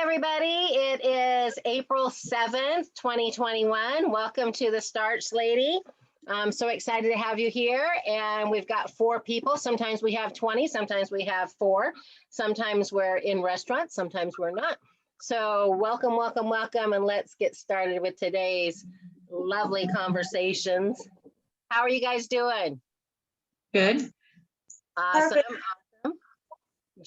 Everybody. It is April 7th, 2021. Welcome to the Starch Lady. I'm so excited to have you here. And we've got 4 people. Sometimes we have 20, sometimes we have 4. Sometimes we're in restaurants, sometimes we're not. So welcome, welcome, welcome. And let's get started with today's lovely conversations. How are you guys doing? Good. Awesome.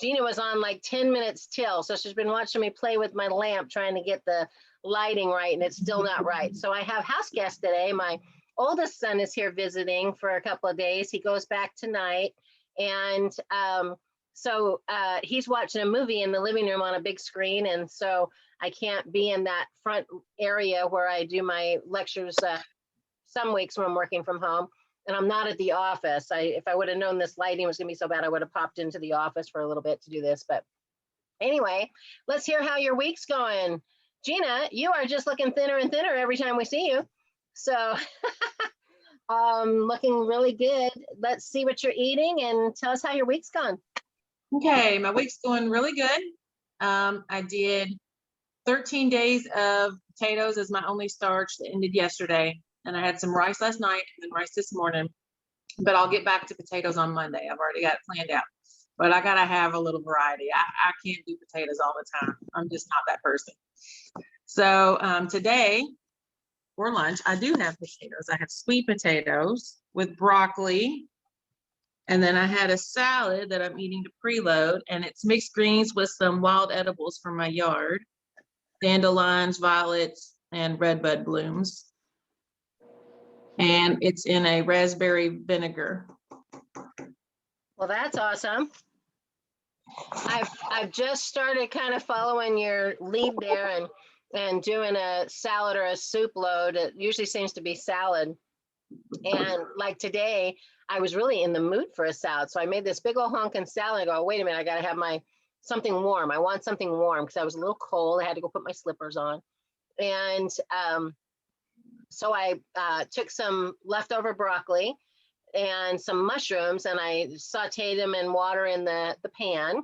Gina was on like 10 minutes till, so she's been watching me play with my lamp, trying to get the lighting right, and it's still not right. So I have house guests today. My oldest son is here visiting for a couple of days. He goes back tonight, and so he's watching a movie in the living room on a big screen, and so I can't be in that front area where I do my lectures some weeks when I'm working from home. And I'm not at the office. If I would have known this lighting was gonna be so bad, I would have popped into the office for a little bit to do this. But anyway, let's hear how your week's going. Gina, you are just looking thinner and thinner every time we see you. So looking really good. Let's see what you're eating and tell us how your week's gone. Okay, my week's going really good. I did 13 days of potatoes as my only starch that ended yesterday. And I had some rice last night and then rice this morning, but I'll get back to potatoes on Monday. I've already got it planned out, but I got to have a little variety. I can't do potatoes all the time. I'm just not that person. So today for lunch, I do have potatoes. I have sweet potatoes with broccoli. And then I had a salad that I'm eating to preload, and it's mixed greens with some wild edibles from my yard, dandelions, violets, and redbud blooms. And it's in a raspberry vinegar. Well, that's awesome. I've just started kind of following your lead there and doing a salad or a soup load. It usually seems to be salad. And like today, I was really in the mood for a salad. So I made this big old honking salad. I go, wait a minute, I got to have something warm. I want something warm because I was a little cold. I had to go put my slippers on. And so I took some leftover broccoli and some mushrooms, and I sauteed them in water in the pan.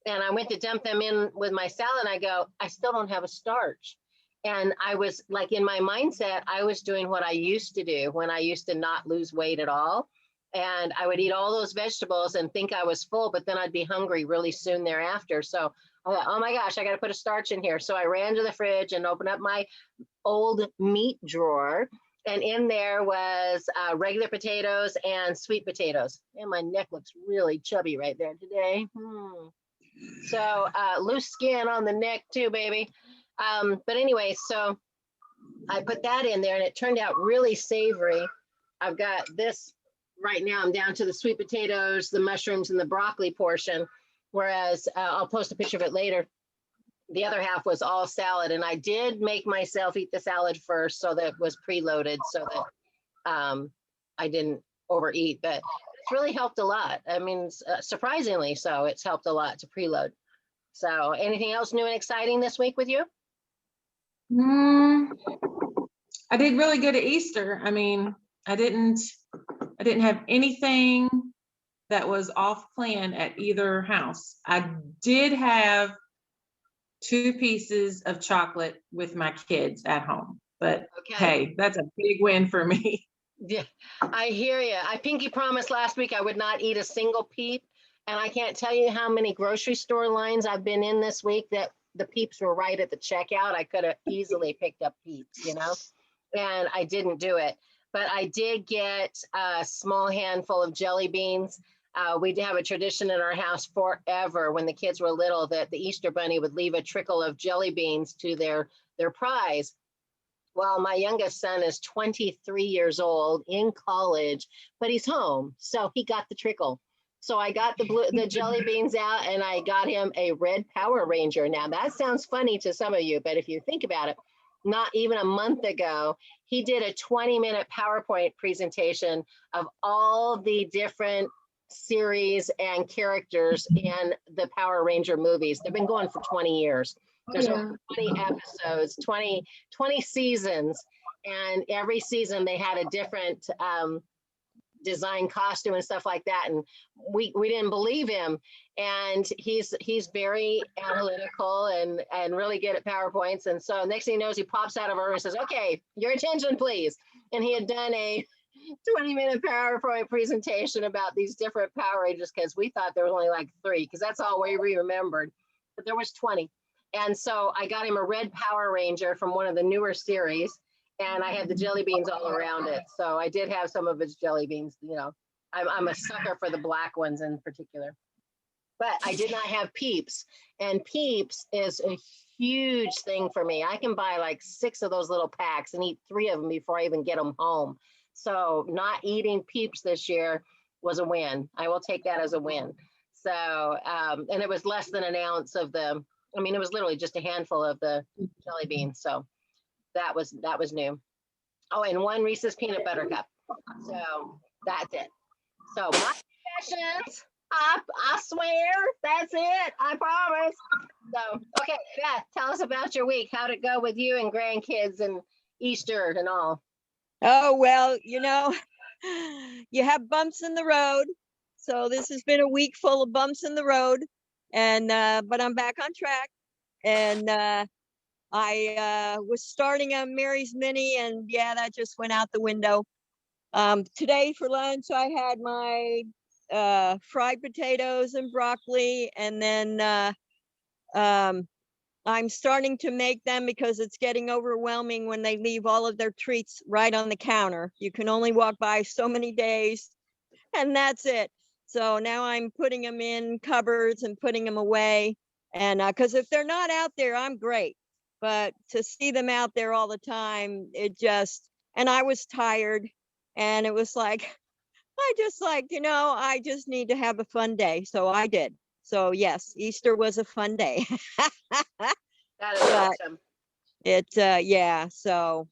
And I went to dump them in with my salad, and I go, I still don't have a starch. And I was like, in my mindset, I was doing what I used to do when I used to not lose weight at all. And I would eat all those vegetables and think I was full, but then I'd be hungry really soon thereafter. So I thought, oh my gosh, I got to put a starch in here. So I ran to the fridge and opened up my old meat drawer, and in there was regular potatoes and sweet potatoes. And my neck looks really chubby right there today. So loose skin on the neck too, baby. But anyway, so I put that in there and it turned out really savory. I've got this right now. I'm down to the sweet potatoes, the mushrooms, and the broccoli portion, whereas I'll post a picture of it later. The other half was all salad, and I did make myself eat the salad first so that it was preloaded so that I didn't overeat, but it's really helped a lot. I mean, surprisingly so, it's helped a lot to preload. So anything else new and exciting this week with you? I did really good at Easter. I mean, I didn't have anything that was off plan at either house. I did have 2 pieces of chocolate with my kids at home, but okay. Hey, that's a big win for me. Yeah, I hear you. I pinky promised last week I would not eat a single peep, and I can't tell you how many grocery store lines I've been in this week that the peeps were right at the checkout. I could have easily picked up peeps, you know, and I didn't do it. But I did get a small handful of jelly beans. We have a tradition in our house forever when the kids were little that the Easter Bunny would leave a trickle of jelly beans to their prize. Well, my youngest son is 23 years old in college, but he's home, so he got the trickle. So I got the jelly beans out, and I got him a red Power Ranger. Now that sounds funny to some of you, but if you think about it, not even a month ago, he did a 20-minute PowerPoint presentation of all the different series and characters in the Power Ranger movies. They've been going for 20 years. There's over 20 episodes, 20 seasons, and every season they had a different design costume and stuff like that. And we didn't believe him. And he's very analytical and really good at PowerPoints. And so next thing he knows, he pops out of our room and says, okay, your attention, please. And he had done a 20-minute PowerPoint presentation about these different Power Rangers, because we thought there was only like 3, because that's all we remembered, but there was 20. And so I got him a red Power Ranger from one of the newer series, and I had the jelly beans all around it. So I did have some of his jelly beans. You know, I'm a sucker for the black ones in particular. But I did not have Peeps, and Peeps is a huge thing for me. I can buy like 6 of those little packs and eat 3 of them before I even get them home. So not eating Peeps this year was a win. I will take that as a win. So, and it was less than an ounce of the, I mean, it was literally just a handful of the jelly beans. So that was new. Oh, and 1 Reese's peanut butter cup. So that's it. So my confessions, I swear, that's it. I promise. So, okay, Beth, tell us about your week. How'd it go with you and grandkids and Easter and all? Oh, well, you know, you have bumps in the road. So this has been a week full of bumps in the road. And, but I'm back on track. And I was starting on Mary's Mini, and yeah, that just went out the window. Today for lunch, I had my fried potatoes and broccoli, and then I'm starting to make them because it's getting overwhelming when they leave all of their treats right on the counter. You can only walk by so many days, and that's it. So now I'm putting them in cupboards and putting them away. And because if they're not out there, I'm great. But to see them out there all the time, it just, and I was tired, and it was like, I just like, you know, I just need to have a fun day. So I did. So yes, Easter was a fun day. That is awesome. It, yeah, so.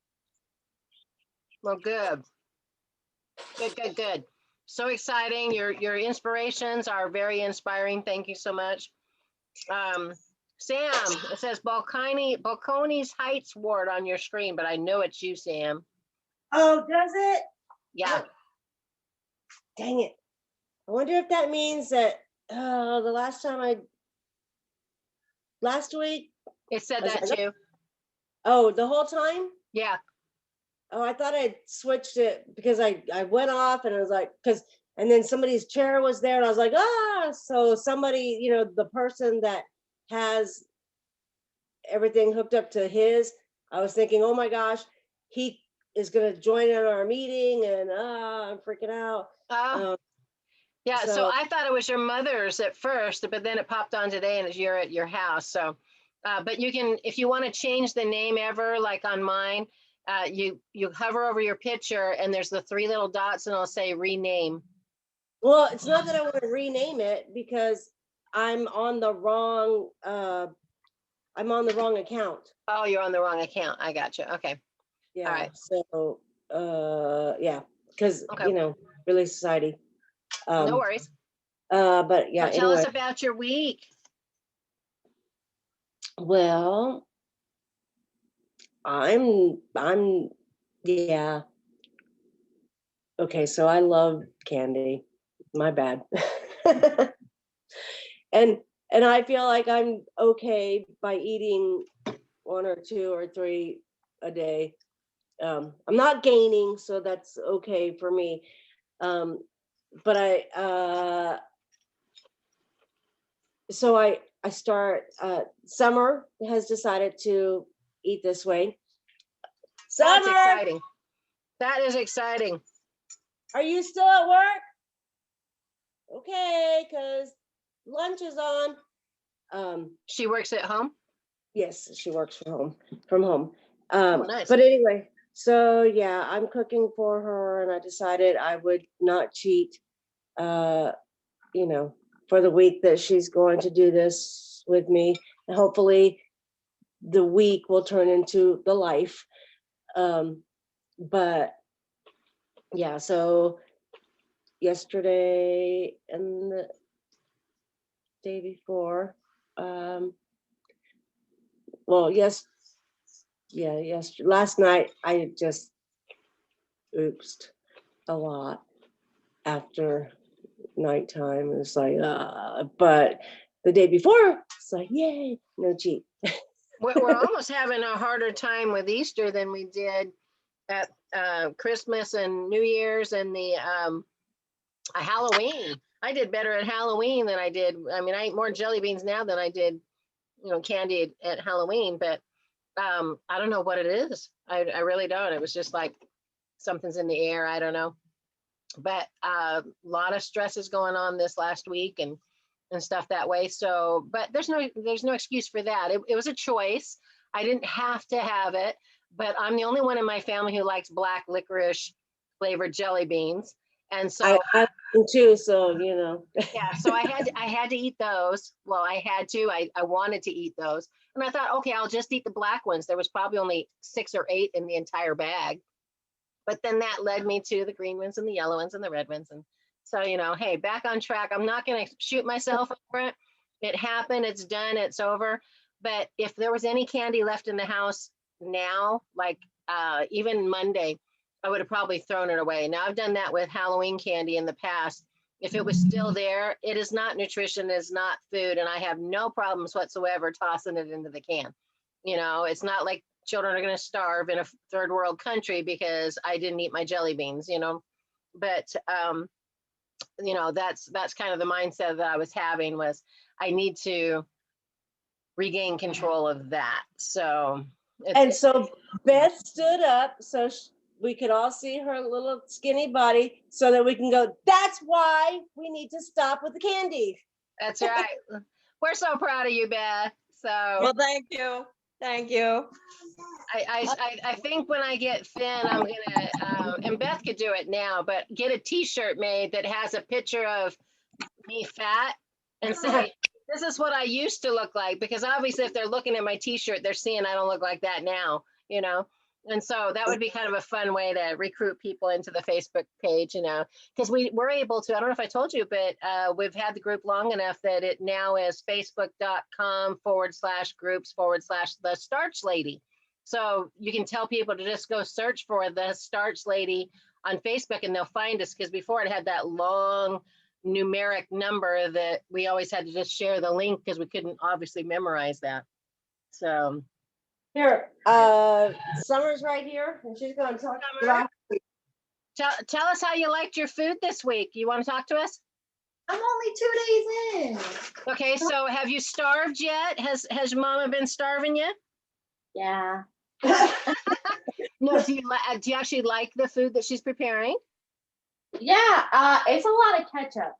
Well, good. Good. So exciting. Your inspirations are very inspiring. Thank you so much. Sam, it says Balcones Heights Ward on your screen, but I know it's you, Sam. Oh, does it? Yeah. Dang it. I wonder if that means that last week. It said that too. Oh, the whole time? Yeah. Oh, I thought I'd switched it because I went off and I was like, and then somebody's chair was there and I was like, so somebody, you know, the person that has everything hooked up to his, I was thinking, oh my gosh, he is going to join in our meeting and I'm freaking out. Yeah, so I thought it was your mother's at first, but then it popped on today and you're at your house. So, but you can, if you want to change the name ever, like on mine, you hover over your picture and there's the 3 little dots and it'll say rename. Well, it's not that I want to rename it because I'm on the wrong account. Oh, you're on the wrong account. I got you. Okay. Yeah. All right. So, yeah, because, you know, Relay Society. No worries. But yeah. So tell us about your week. Well, yeah. Okay, so I love candy. My bad. and I feel like I'm okay by eating 1 or 2 or 3 a day. I'm not gaining, so that's okay for me. But I start, Summer has decided to eat this way. That's exciting. That is exciting. Are you still at work? Okay, because lunch is on. She works at home? Yes, she works from home. Nice. But anyway, so yeah, I'm cooking for her and I decided I would not cheat, you know, for the week that she's going to do this with me. And hopefully the week will turn into the life. But yeah, so yesterday and the day before, last night I just oopsed a lot. after nighttime. It's like, but the day before, it's like, yay, no cheat. We're almost having a harder time with Easter than we did at Christmas and New Year's and the Halloween. I did better at Halloween than I did. I mean, I eat more jelly beans now than I did, candy at Halloween, but I don't know what it is. I really don't. It was just like something's in the air. I don't know. But a lot of stress is going on this last week and stuff that way. So, but there's no excuse for that. It was a choice. I didn't have to have it, but I'm the only one in my family who likes black licorice flavored jelly beans. And so I too, so yeah, so I had to eat those. Well, I wanted to eat those. And I thought, okay, I'll just eat the black ones. There was probably only 6 or 8 in the entire bag. But then that led me to the green ones and the yellow ones and the red ones. And so, hey, back on track. I'm not going to shoot myself over it. It happened. It's done. It's over. But if there was any candy left in the house now, like even Monday, I would have probably thrown it away. Now, I've done that with Halloween candy in the past. If it was still there, it is not nutrition, it is not food, and I have no problems whatsoever tossing it into the can. It's not like children are going to starve in a third world country because I didn't eat my jelly beans, but that's kind of the mindset that I was having, was I need to regain control of that. So so Beth stood up so we could all see her little skinny body, so that we can go, that's why we need to stop with the candy. That's right. We're so proud of you, Beth. So Well, thank you. Thank you. I think when I get thin, I'm gonna and Beth could do it now, but get a T-shirt made that has a picture of me fat and say, this is what I used to look like, because obviously if they're looking at my T-shirt, they're seeing I don't look like that now, And so that would be kind of a fun way to recruit people into the Facebook page, because we're able to, I don't know if I told you, but we've had the group long enough that it now is facebook.com/groups/the Starch Lady. So you can tell people to just go search for the Starch Lady on Facebook and they'll find us, because before it had that long numeric number that we always had to just share the link because we couldn't obviously memorize that. So here, Summer's right here, and she's going to talk about. Tell us how you liked your food this week. You want to talk to us? I'm only 2 days in. Okay, so have you starved yet? Has Mama been starving you? Yeah. No, do you actually like the food that she's preparing? Yeah, it's a lot of ketchup.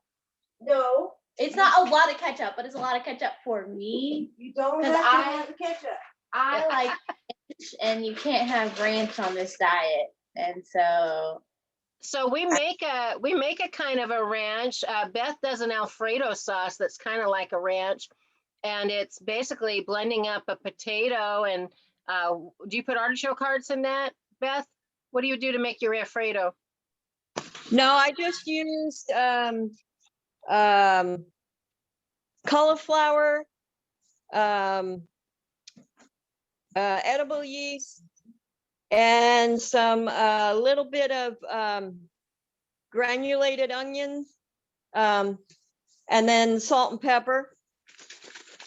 No, It's not a lot of ketchup, but it's a lot of ketchup for me. you don't 'Cause have to have the ketchup. I like ranch, and you can't have ranch on this diet. And so we make a kind of a ranch. Beth does an Alfredo sauce that's kind of like a ranch, and it's basically blending up a potato. And do you put artichoke hearts in that, Beth? What do you do to make your Alfredo? No, I just used cauliflower, edible yeast, and some little bit of granulated onions, and then salt and pepper.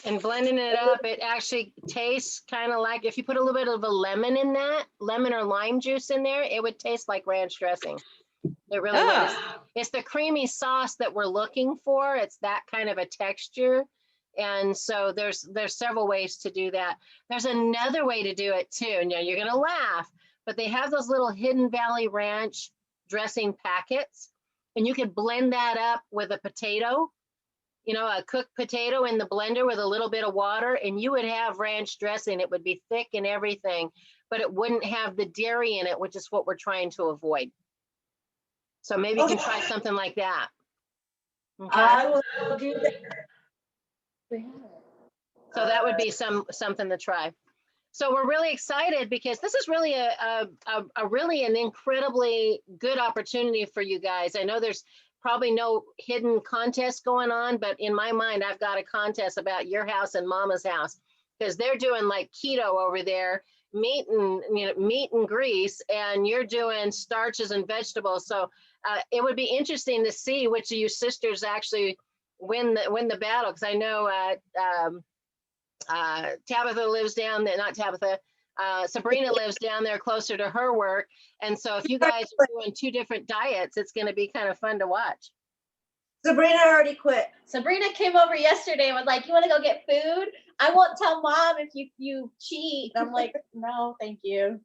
And blending it up, it actually tastes kind of like, if you put a little bit of a lemon in that, lemon or lime juice in there, it would taste like ranch dressing. It really would. It's the creamy sauce that we're looking for. It's that kind of a texture. And so there's several ways to do that. There's another way to do it too. Now you're gonna laugh, but they have those little Hidden Valley Ranch dressing packets, and you could blend that up with a potato, a cooked potato in the blender with a little bit of water, and you would have ranch dressing. It would be thick and everything, but it wouldn't have the dairy in it, which is what we're trying to avoid. So maybe you can try something like that. Okay. I will do that. So that would be something to try. So we're really excited because this is really a really an incredibly good opportunity for you guys. I know there's probably no hidden contest going on, but in my mind, I've got a contest about your house and Mama's house, because they're doing like keto over there, meat and grease, and you're doing starches and vegetables. So it would be interesting to see which of you sisters actually win the battle, because I know Tabitha lives down there, not Tabitha, Sabrina lives down there closer to her work. And so if you guys are doing 2 different diets, it's going to be kind of fun to watch. Sabrina already quit. Sabrina came over yesterday and was like, "You want to go get food? I won't tell mom if you cheat." And I'm like, "No, thank you."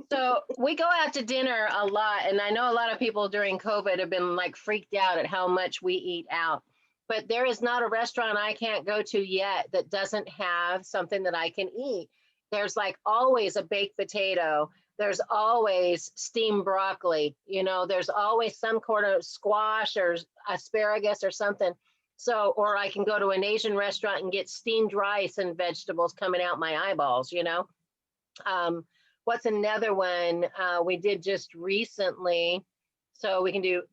So we go out to dinner a lot, and I know a lot of people during COVID have been like freaked out at how much we eat out. But there is not a restaurant I can't go to yet that doesn't have something that I can eat. There's like always a baked potato. There's always steamed broccoli. You know, there's always some kind of squash or asparagus or something. So, or I can go to an Asian restaurant and get steamed rice and vegetables coming out my eyeballs, you know. What's another one we did just recently? So we can do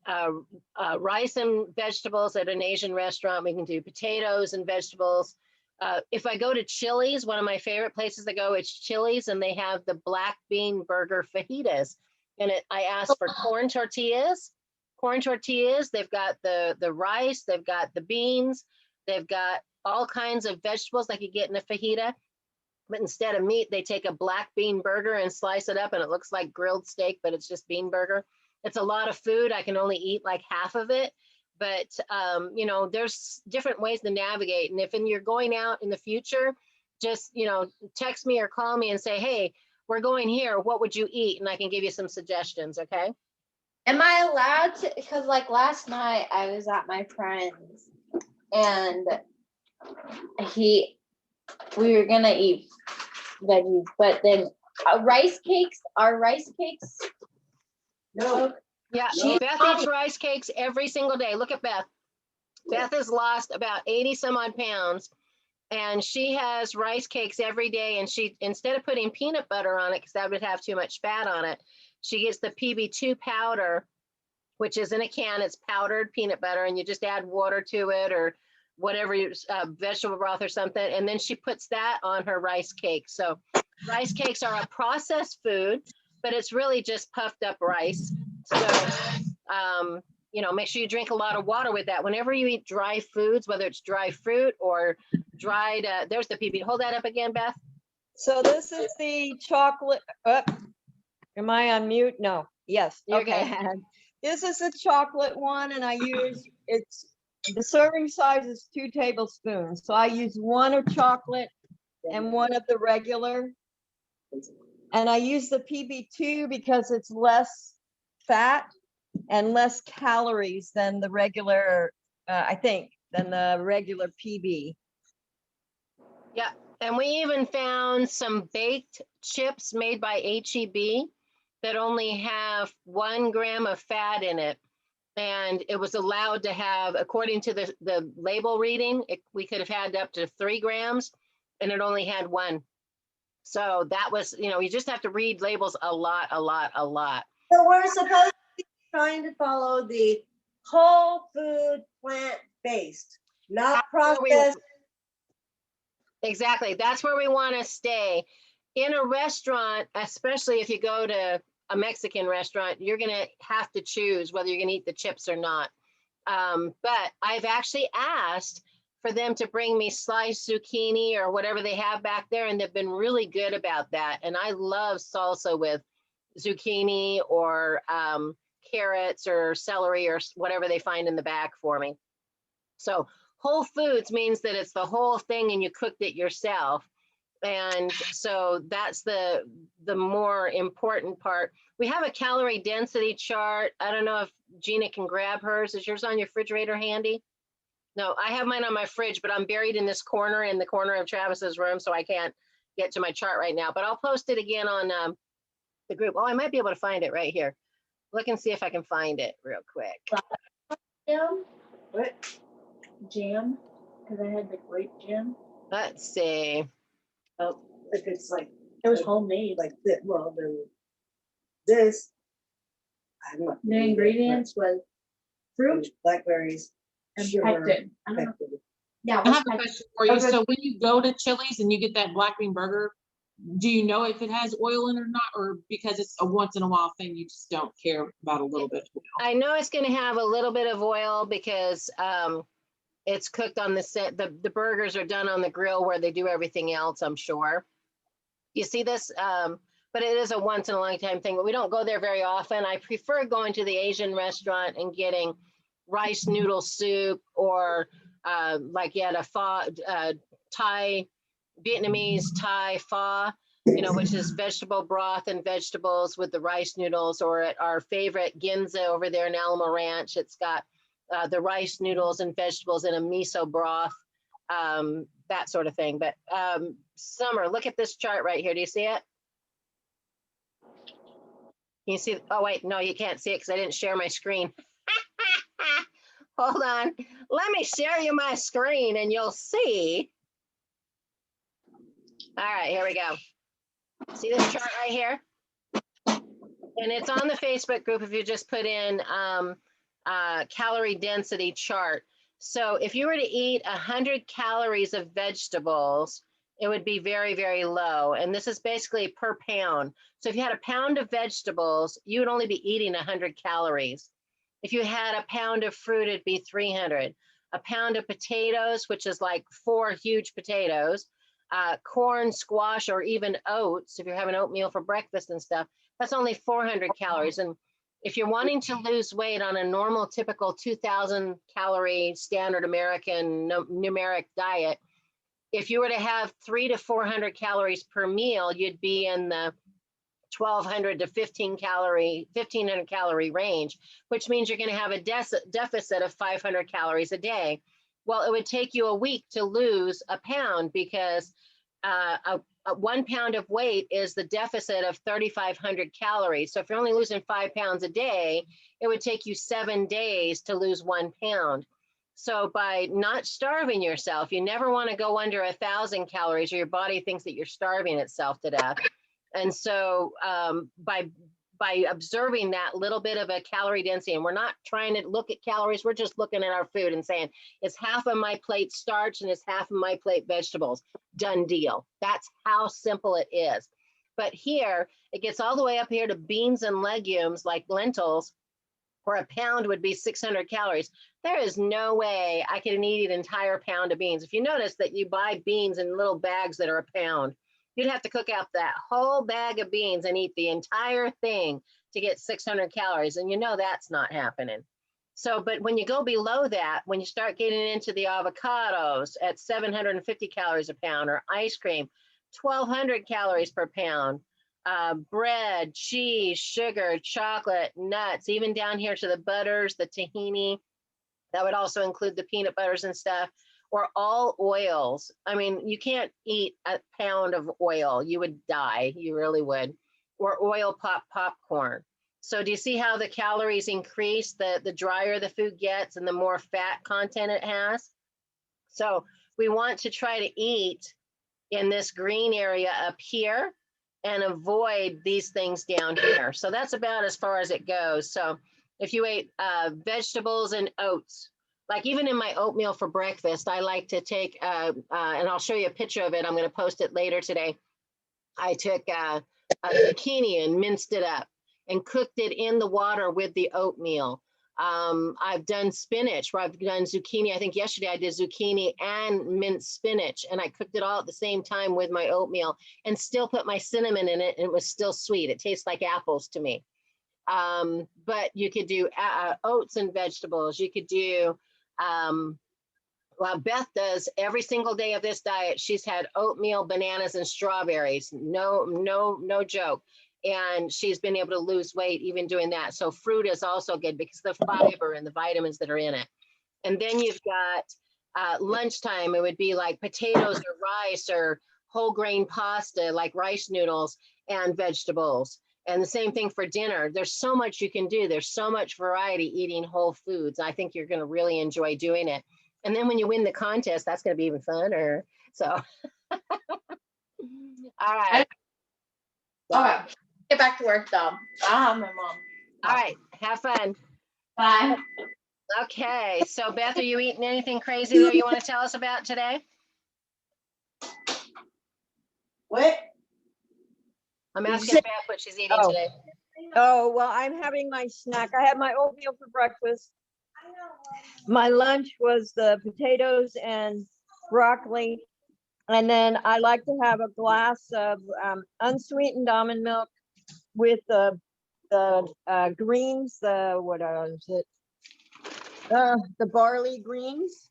rice and vegetables at an Asian restaurant. We can do potatoes and vegetables. If I go to Chili's, one of my favorite places to go, it's Chili's, and they have the black bean burger fajitas. And I asked for corn tortillas. They've got the rice, they've got the beans, they've got all kinds of vegetables like you get in a fajita. But instead of meat, they take a black bean burger and slice it up, and it looks like grilled steak, but it's just bean burger. It's a lot of food. I can only eat like half of it. But, you know, there's different ways to navigate. And if you're going out in the future, just, you know, text me or call me and say, "Hey, we're going here. What would you eat?" And I can give you some suggestions. Okay. Am I allowed to? Because like last night I was at my friend's and we were gonna eat veggies, but then rice cakes. Are rice cakes? No. Yeah. She- Beth eats rice cakes every single day. Look at Beth. Beth has lost about 80 some odd pounds, and she has rice cakes every day. And she, instead of putting peanut butter on it, because that would have too much fat on it, she gets the PB2 powder, which is in a can. It's powdered peanut butter, and you just add water to it or whatever, vegetable broth or something. And then she puts that on her rice cake. So rice cakes are a processed food, but it's really just puffed up rice. So, you know, make sure you drink a lot of water with that. Whenever you eat dry foods, whether it's dry fruit or dried, there's the PB. Hold that up again, Beth. So this is the chocolate, am I on mute? No, yes, You're okay. good. This is the chocolate one, and the serving size is 2 tablespoons. So I use 1 of chocolate and 1 of the regular. And I use the PB2 because it's less fat and less calories than the regular, I think, than the regular PB. Yeah. And we even found some baked chips made by HEB that only have 1 gram of fat in it. And it was allowed to have, according to the label reading, we could have had up to 3 grams, and it only had 1. So that was, you know, you just have to read labels a lot. So we're supposed to be trying to follow the whole food, plant-based, not processed. Exactly. That's where we want to stay. In a restaurant, especially if you go to a Mexican restaurant, you're going to have to choose whether you're going to eat the chips or not. But I've actually asked for them to bring me sliced zucchini or whatever they have back there, and they've been really good about that. And I love salsa with zucchini or carrots or celery or whatever they find in the back for me. So whole foods means that it's the whole thing and you cooked it yourself. And so that's the more important part. We have a calorie density chart. I don't know if Gina can grab hers. Is yours on your refrigerator handy? No, I have mine on my fridge, but I'm buried in this corner, in the corner of Travis's room, so I can't get to my chart right now. But I'll post it again on the group. Oh, I might be able to find it right here. Look and see if I can find it real quick. Jam? What? Jam? Because I had the grape jam. Let's see. Oh, if it's like, It was homemade. like this, well, then this. I'm not. The ingredients was fruit Blackberries. and sugar, pectin. I don't know. pectin. Yeah, I what's have a pectin? question for you. Okay. So when you go to Chili's and you get that black bean burger, do you know if it has oil in it or not, or because it's a once in a while thing, you just don't care about a little bit of oil? I know it's going to have a little bit of oil because it's cooked on the set. The burgers are done on the grill where they do everything else, I'm sure. You see this? But it is a once in a lifetime thing, but we don't go there very often. I prefer going to the Asian restaurant and getting rice noodle soup or like you had a pho, Thai, Vietnamese Thai pho, you know, which is vegetable broth and vegetables with the rice noodles, or at our favorite Ginza over there in Alamo Ranch. It's got the rice noodles and vegetables in a miso broth, that sort of thing. But Summer, look at this chart right here. Do you see it? Can you see? Oh, wait, no, you can't see it because I didn't share my screen. Hold on. Let me share you my screen and you'll see. All right, here we go. See this chart right here? And it's on the Facebook group if you just put in calorie density chart. So if you were to eat 100 calories of vegetables, it would be very, very low. And this is basically per pound. So if you had a pound of vegetables, you would only be eating 100 calories. If you had a pound of fruit, it'd be 300. A pound of potatoes, which is like 4 huge potatoes, corn, squash, or even oats, if you're having oatmeal for breakfast and stuff, that's only 400 calories. And if you're wanting to lose weight on a normal, typical 2,000 calorie standard American numeric diet, if you were to have 300 to 400 calories per meal, you'd be in the 1,200 to 1,500 calorie range, which means you're going to have a deficit of 500 calories a day. Well, it would take you a week to lose a pound because 1 pound of weight is the deficit of 3,500 calories. So if you're only losing 5 pounds a day, it would take you 7 days to lose 1 pound. So by not starving yourself, you never want to go under 1,000 calories or your body thinks that you're starving itself to death. And so by observing that little bit of a calorie density, and we're not trying to look at calories, we're just looking at our food and saying, it's half of my plate starch and it's half of my plate vegetables. Done deal. That's how simple it is. But here, it gets all the way up here to beans and legumes like lentils, where a pound would be 600 calories. There is no way I can eat an entire pound of beans. If you notice that you buy beans in little bags that are a pound, you'd have to cook out that whole bag of beans and eat the entire thing to get 600 calories. And you know that's not happening. So, but when you go below that, when you start getting into the avocados at 750 calories a pound, or ice cream, 1,200 calories per pound, bread, cheese, sugar, chocolate, nuts, even down here to the butters, the tahini, that would also include the peanut butters and stuff, or all oils. I mean, you can't eat a pound of oil. You would die. You really would. Or oil popcorn. So do you see how the calories increase the drier the food gets and the more fat content it has? So we want to try to eat in this green area up here and avoid these things down here. So that's about as far as it goes. So if you ate vegetables and oats, like even in my oatmeal for breakfast, I like to take, and I'll show you a picture of it. I'm going to post it later today. I took a zucchini and minced it up and cooked it in the water with the oatmeal. I've done spinach where I've done zucchini. I think yesterday I did zucchini and minced spinach, and I cooked it all at the same time with my oatmeal and still put my cinnamon in it, and it was still sweet. It tastes like apples to me. But you could do oats and vegetables. You could do, well, Beth does every single day of this diet. She's had oatmeal, bananas, and strawberries. No joke. And she's been able to lose weight even doing that. So fruit is also good because of the fiber and the vitamins that are in it. And then you've got lunchtime. It would be like potatoes or rice or whole grain pasta, like rice noodles and vegetables. And the same thing for dinner. There's so much you can do. There's so much variety eating whole foods. I think you're going to really enjoy doing it. And then when you win the contest, that's going to be even funner. So, all right. All right. Get back to work, though. I'll have my mom. All right. Have fun. Bye. Okay. So, Beth, are you eating anything crazy that you want to tell us about today? What? I'm Did you asking say- Beth what she's eating Oh. today. Oh, well, I'm having my snack. I had my oatmeal for breakfast. My lunch was the potatoes and broccoli. And then I like to have a glass of unsweetened almond milk with the greens, what is it? The barley greens.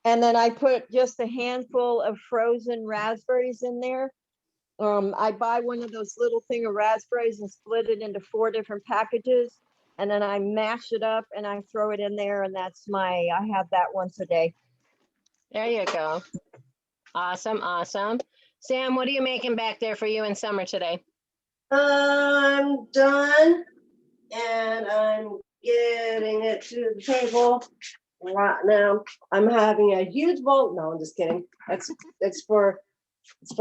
And then I put just a handful of frozen raspberries in there. I buy one of those little thing of raspberries and split it into 4 different packages. And then I mash it up and I throw it in there, and I have that once a day. There you go. Awesome, awesome. Sam, what are you making back there for you in summer today? I'm done, and I'm getting it to the table right now. I'm having a huge bowl. No, I'm just kidding. It's for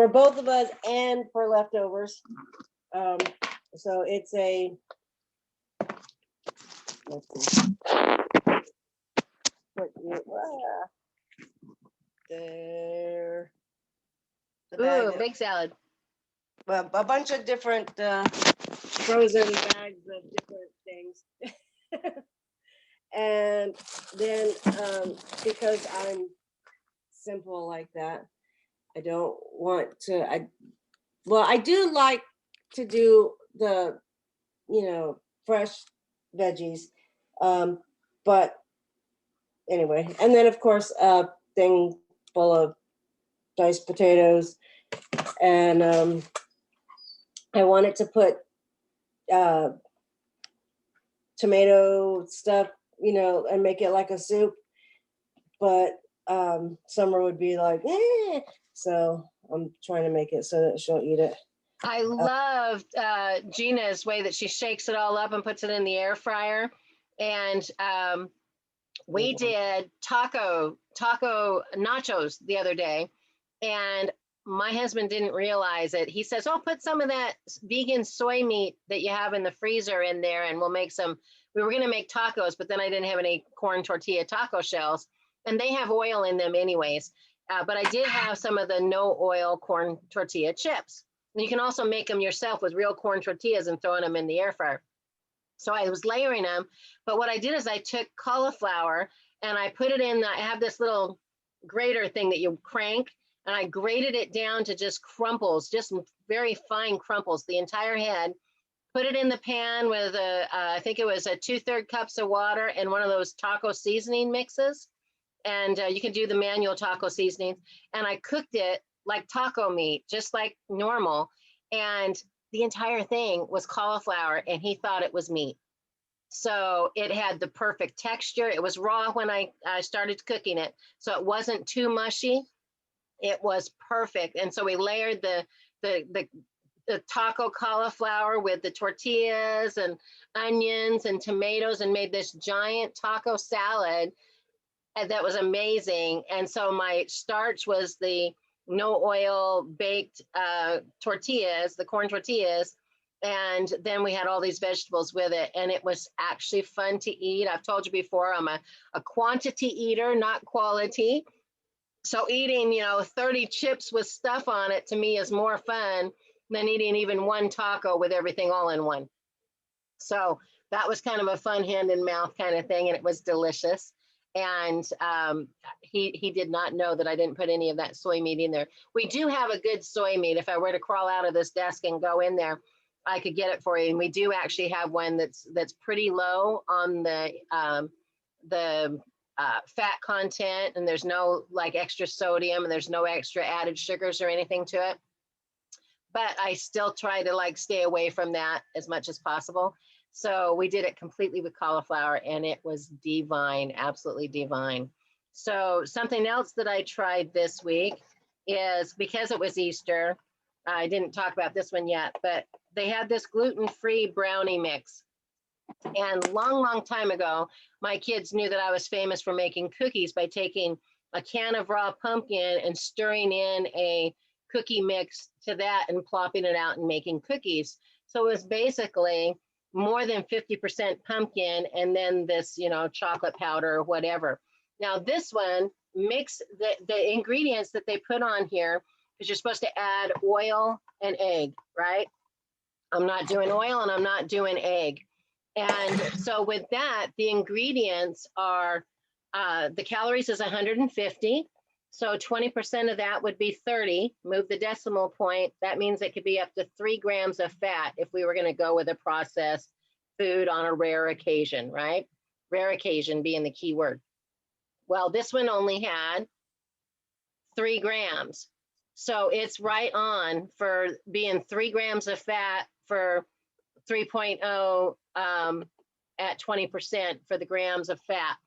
both of us and for leftovers. So it's a. Let's see. There. The bag Ooh, of- big salad. a bunch of different frozen bags of different things. And then because I'm simple like that, I don't want to, I do like to do the, fresh veggies. But anyway, and then of course, a thing full of diced potatoes, and I wanted to put tomato stuff, and make it like a soup, but Summer would be like, eh. So I'm trying to make it so that she'll eat it. I loved Gina's way that she shakes it all up and puts it in the air fryer. And we did taco nachos the other day, and my husband didn't realize it. He says, "Oh, put some of that vegan soy meat that you have in the freezer in there, and we'll make some." We were going to make tacos, but then I didn't have any corn tortilla taco shells, and they have oil in them anyways. But I did have some of the no oil corn tortilla chips. And you can also make them yourself with real corn tortillas and throwing them in the air fryer. So I was layering them, but what I did is I took cauliflower and I put it in, I have this little grater thing that you crank, and I grated it down to just crumples, just very fine crumples, the entire head, put it in the pan with I think it was a 2/3 cups of water and one of those taco seasoning mixes. And you can do the manual taco seasonings. And I cooked it like taco meat, just like normal. And the entire thing was cauliflower, and he thought it was meat. So it had the perfect texture. It was raw when I started cooking it, so it wasn't too mushy. It was perfect. And so we layered the taco cauliflower with the tortillas and onions and tomatoes and made this giant taco salad. And that was amazing. And so my starch was the no oil baked tortillas, the corn tortillas. And then we had all these vegetables with it. And it was actually fun to eat. I've told you before, I'm a quantity eater, not quality. So eating, 30 chips with stuff on it to me is more fun than eating even one taco with everything all in one. So that was kind of a fun hand in mouth kind of thing. And it was delicious. And he did not know that I didn't put any of that soy meat in there. We do have a good soy meat. If I were to crawl out of this desk and go in there, I could get it for you. And we do actually have one that's pretty low on the fat content, and there's no like extra sodium, and there's no extra added sugars or anything to it. But I still try to like stay away from that as much as possible. So we did it completely with cauliflower, and it was divine, absolutely divine. So something else that I tried this week is, because it was Easter, I didn't talk about this one yet, but they had this gluten-free brownie mix. And long time ago, my kids knew that I was famous for making cookies by taking a can of raw pumpkin and stirring in a cookie mix to that and plopping it out and making cookies. So it was basically more than 50% pumpkin and then this, chocolate powder or whatever. Now this one mix the ingredients that they put on here, because you're supposed to add oil and egg, right? I'm not doing oil and I'm not doing egg. And so with that, the ingredients are, the calories is 150. So 20% of that would be 30. Move the decimal point. That means it could be up to 3 grams of fat if we were going to go with a processed food on a rare occasion, right? Rare occasion being the key word. Well, this one only had 3 grams. So it's right on for being 3 grams of fat for 3.0 at 20% for the grams of fat.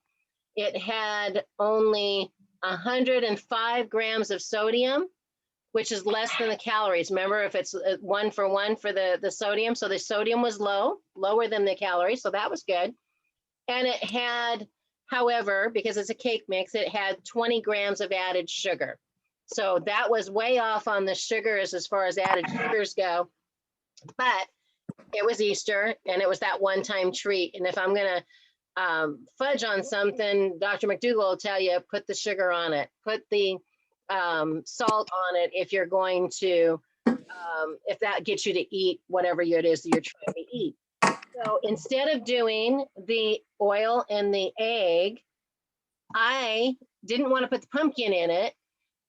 It had only 105 grams of sodium, which is less than the calories. Remember, if it's 1 for 1 for the sodium, so the sodium was lower than the calories, so that was good. And it had, however, because it's a cake mix, it had 20 grams of added sugar. So that was way off on the sugars as far as added sugars go. But it was Easter and it was that one-time treat. And if I'm going to fudge on something, Dr. McDougall will tell you, put the sugar on it, put the salt on it if you're going to, if that gets you to eat whatever it is that you're trying to eat. So instead of doing the oil and the egg, I didn't want to put the pumpkin in it,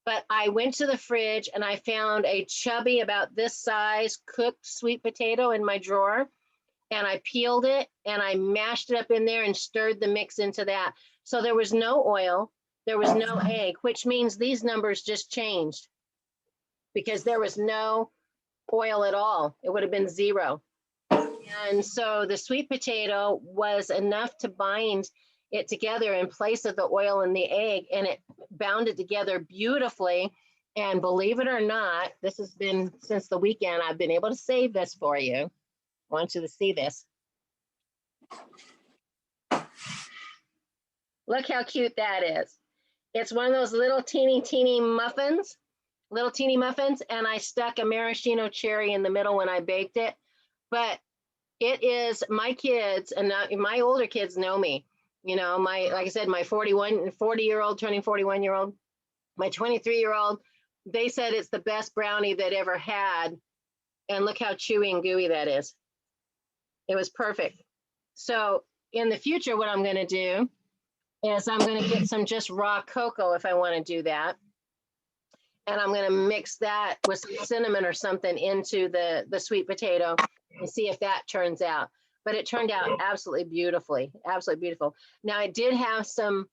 but I went to the fridge and I found a chubby, about this size, cooked sweet potato in my drawer. And I peeled it and I mashed it up in there and stirred the mix into that. So there was no oil, there was no egg, which means these numbers just changed because there was no oil at all. It would have been 0. And so the sweet potato was enough to bind it together in place of the oil and the egg, and it bound it together beautifully. And believe it or not, this has been since the weekend, I've been able to save this for you. I want you to see this. Look how cute that is. It's one of those little teeny muffins, and I stuck a maraschino cherry in the middle when I baked it. But it is, my kids and my older kids know me. You know, like I said, my 40-year-old turning 41-year-old, my 23-year-old, they said it's the best brownie they'd ever had. And look how chewy and gooey that is. It was perfect. So in the future, what I'm going to do is I'm going to get some just raw cocoa if I want to do that. And I'm going to mix that with some cinnamon or something into the sweet potato and see if that turns out. But it turned out absolutely beautifully, absolutely beautiful. Now, it did have some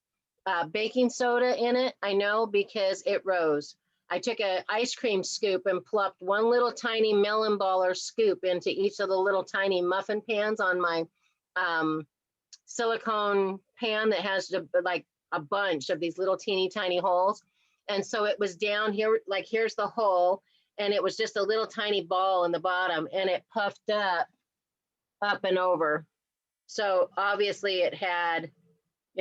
baking soda in it, I know, because it rose. I took an ice cream scoop and plopped one little tiny melon baller scoop into each of the little tiny muffin pans on my silicone pan that has like a bunch of these little teeny tiny holes. And so it was down here, like here's the hole, and it was just a little tiny ball in the bottom, and it puffed up and over. So obviously it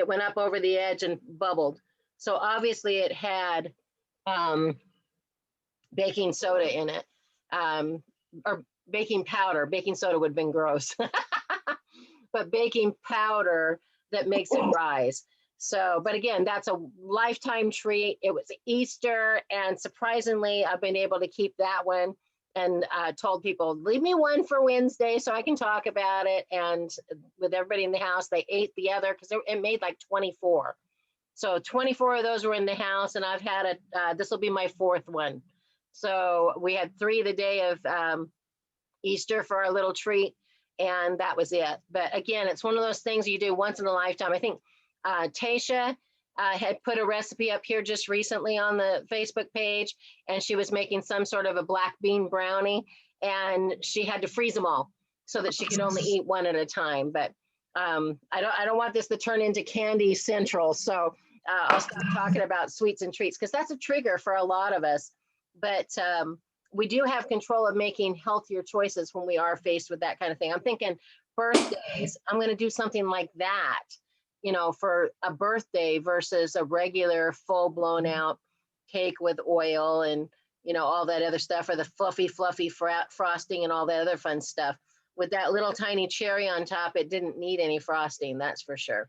went up over the edge and bubbled. So obviously it had baking soda in it, or baking powder. Baking soda would have been gross, but baking powder that makes it rise. So, but again, that's a lifetime treat. It was Easter, and surprisingly, I've been able to keep that one, and told people, leave me one for Wednesday so I can talk about it. And with everybody in the house, they ate the other because it made like 24. So 24 of those were in the house, and I've had this will be my 4th one. So we had 3 the day of Easter for our little treat, and that was it. But again, it's one of those things you do once in a lifetime. I think Tasha had put a recipe up here just recently on the Facebook page, and she was making some sort of a black bean brownie, and she had to freeze them all so that she could only eat one at a time. But I don't want this to turn into Candy Central, so I'll stop talking about sweets and treats because that's a trigger for a lot of us. But we do have control of making healthier choices when we are faced with that kind of thing. I'm thinking birthdays, I'm going to do something like that, you know, for a birthday versus a regular full blown out cake with oil and, you know, all that other stuff, or the fluffy frosting and all that other fun stuff. With that little tiny cherry on top, it didn't need any frosting, that's for sure.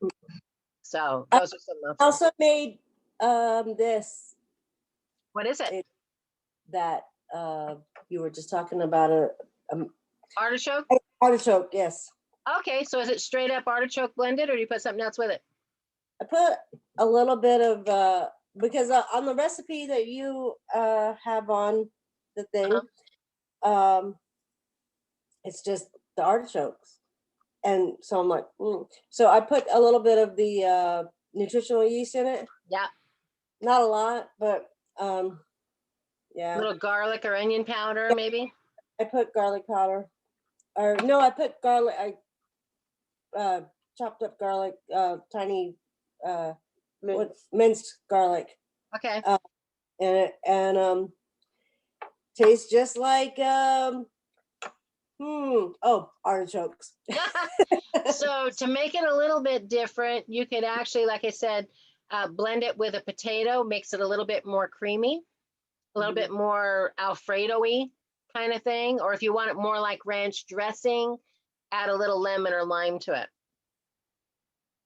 So those are some of I also made this. What is it? That you were just talking about Artichoke? Artichoke, yes. Okay, so is it straight up artichoke blended or do you put something else with it? I put a little bit of, because on the recipe that you have on the thing, it's just the artichokes. And so I'm like, So I put a little bit of the nutritional yeast in it. Yeah. Not a lot, but A yeah. little garlic or onion powder, maybe? I put garlic powder. Or no, I put garlic, I chopped up garlic, tiny minced garlic Okay. in it, and tastes just like artichokes. So to make it a little bit different, you could actually, like I said, blend it with a potato, makes it a little bit more creamy, a little bit more Alfredo-y kind of thing. Or if you want it more like ranch dressing, add a little lemon or lime to it.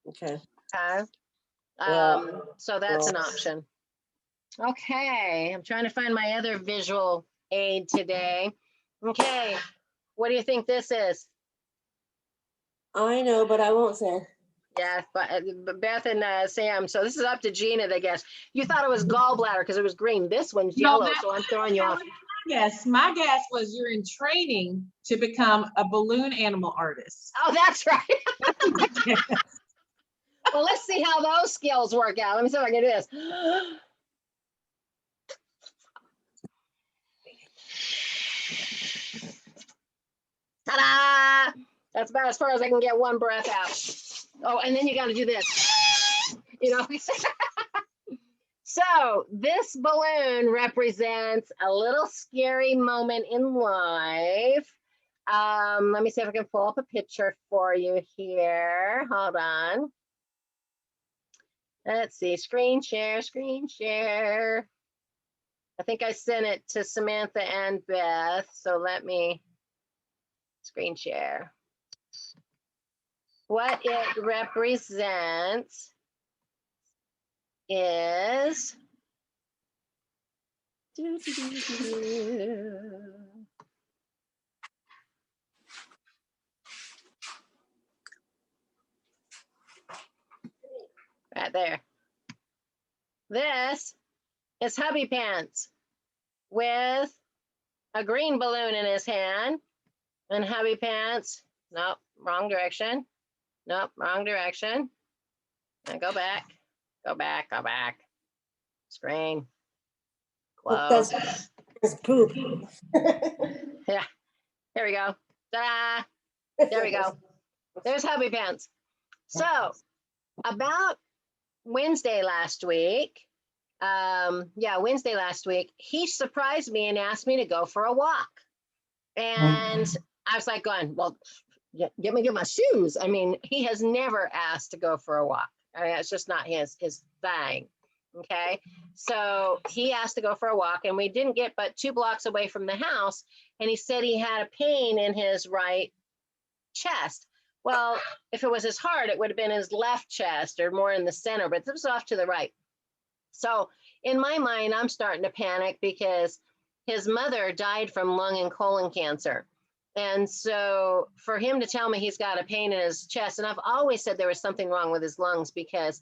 Okay. Okay. Yeah. So that's an Yeah. option. Okay, I'm trying to find my other visual aid today. Okay, what do you think this is? I know, but I won't say. Yeah, but Beth and Sam, so this is up to Gina, I guess. You thought it was gallbladder because it was green. This one's No, yellow, so I'm throwing you off. Yes, my guess was you're in training to become a balloon animal artist. Oh, that's right. Well, let's see how those skills work out. Let me see if I can do this. Ta-da! That's about as far as I can get one breath out. Oh, and then you got to do this. You know. So this balloon represents a little scary moment in life. Let me see if I can pull up a picture for you here. Hold on. Let's see, screen share, screen share. I think I sent it to Samantha and Beth, so let me screen share. What it represents is right there. This is hubby pants with a green balloon in his hand, and hubby pants, nope, wrong direction. Nope, wrong direction. And go back, go back, go back. Screen. Close. That's poop. Yeah, here we go. Ta-da! There we go. There's hubby pants. So about Wednesday last week, Wednesday last week, he surprised me and asked me to go for a walk. And I was like going, well, get my shoes. I mean, he has never asked to go for a walk. I mean, it's just not his thing. Okay. So he asked to go for a walk, and we didn't get but 2 blocks away from the house. And he said he had a pain in his right chest. Well, if it was his heart, it would have been his left chest or more in the center, but it was off to the right. So in my mind, I'm starting to panic because his mother died from lung and colon cancer. And so for him to tell me he's got a pain in his chest, and I've always said there was something wrong with his lungs because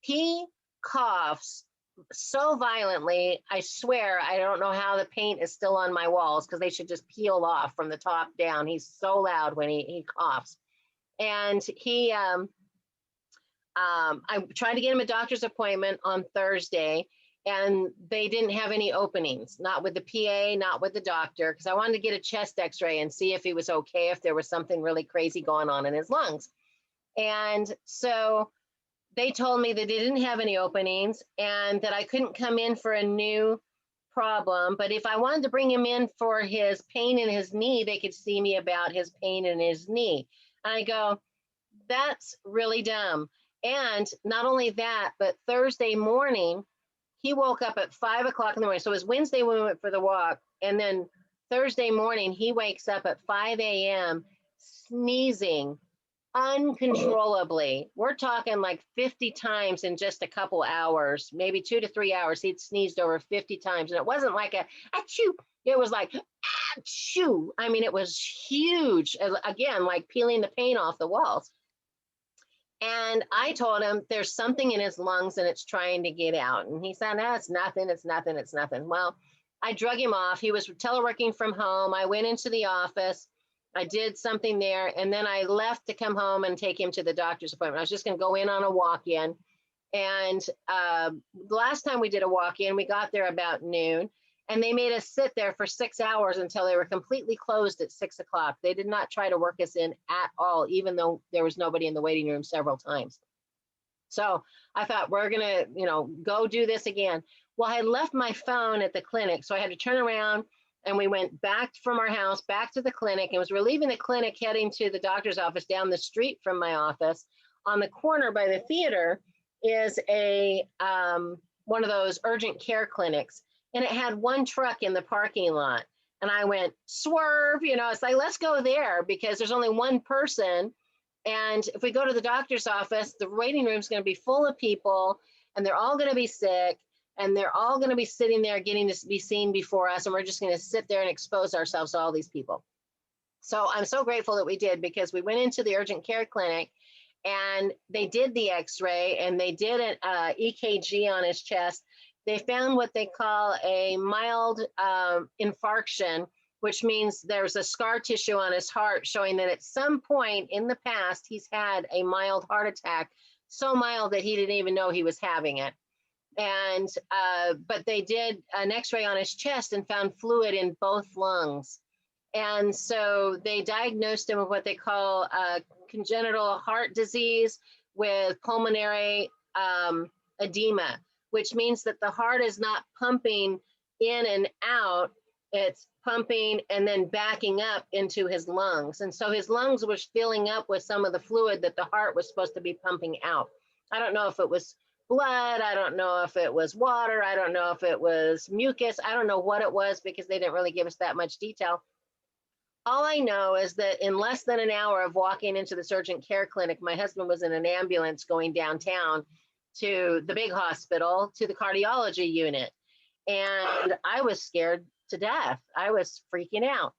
he coughs so violently. I swear, I don't know how the paint is still on my walls because they should just peel off from the top down. He's so loud when he coughs. And he, I tried to get him a doctor's appointment on Thursday, and they didn't have any openings, not with the PA, not with the doctor, because I wanted to get a chest x-ray and see if he was okay, if there was something really crazy going on in his lungs. And so they told me that they didn't have any openings and that I couldn't come in for a new problem. But if I wanted to bring him in for his pain in his knee, they could see me about his pain in his knee. And I go, that's really dumb. And not only that, but Thursday morning, he woke up at 5 o'clock in the morning. So it was Wednesday when we went for the walk. And then Thursday morning, he wakes up at 5 a.m. sneezing uncontrollably. We're talking like 50 times in just a couple hours, maybe 2 to 3 hours. He'd sneezed over 50 times. And it wasn't like a achoo. It was like achoo. I mean, it was huge. Again, like peeling the paint off the walls. And I told him there's something in his lungs and it's trying to get out. And he said, no, it's nothing. It's nothing. It's nothing. Well, I drug him off. He was teleworking from home. I went into the office. I did something there. And then I left to come home and take him to the doctor's appointment. I was just going to go in on a walk-in. And the last time we did a walk-in, we got there about noon. And they made us sit there for 6 hours until they were completely closed at 6 o'clock. They did not try to work us in at all, even though there was nobody in the waiting room several times. So I thought, we're going to, you know, go do this again. Well, I left my phone at the clinic, so I had to turn around, and we went back from our house, back to the clinic, and was leaving the clinic, heading to the doctor's office down the street from my office. On the corner by the theater is a one of those urgent care clinics. And it had one truck in the parking lot. And I went, swerve, you know, it's like, let's go there because there's only one person. And if we go to the doctor's office, the waiting room is going to be full of people and they're all going to be sick and they're all going to be sitting there getting to be seen before us. And we're just going to sit there and expose ourselves to all these people. So I'm so grateful that we did, because we went into the urgent care clinic and they did the x-ray and they did an EKG on his chest. They found what they call a mild infarction, which means there's a scar tissue on his heart showing that at some point in the past, he's had a mild heart attack, so mild that he didn't even know he was having it. And, but they did an x-ray on his chest and found fluid in both lungs. And so they diagnosed him with what they call congenital heart disease with pulmonary edema, which means that the heart is not pumping in and out, it's pumping and then backing up into his lungs. And so his lungs was filling up with some of the fluid that the heart was supposed to be pumping out. I don't know if it was blood, I don't know if it was water, I don't know if it was mucus, I don't know what it was because they didn't really give us that much detail. All I know is that in less than an hour of walking into the urgent care clinic, my husband was in an ambulance going downtown to the big hospital, to the cardiology unit. And I was scared to death. I was freaking out.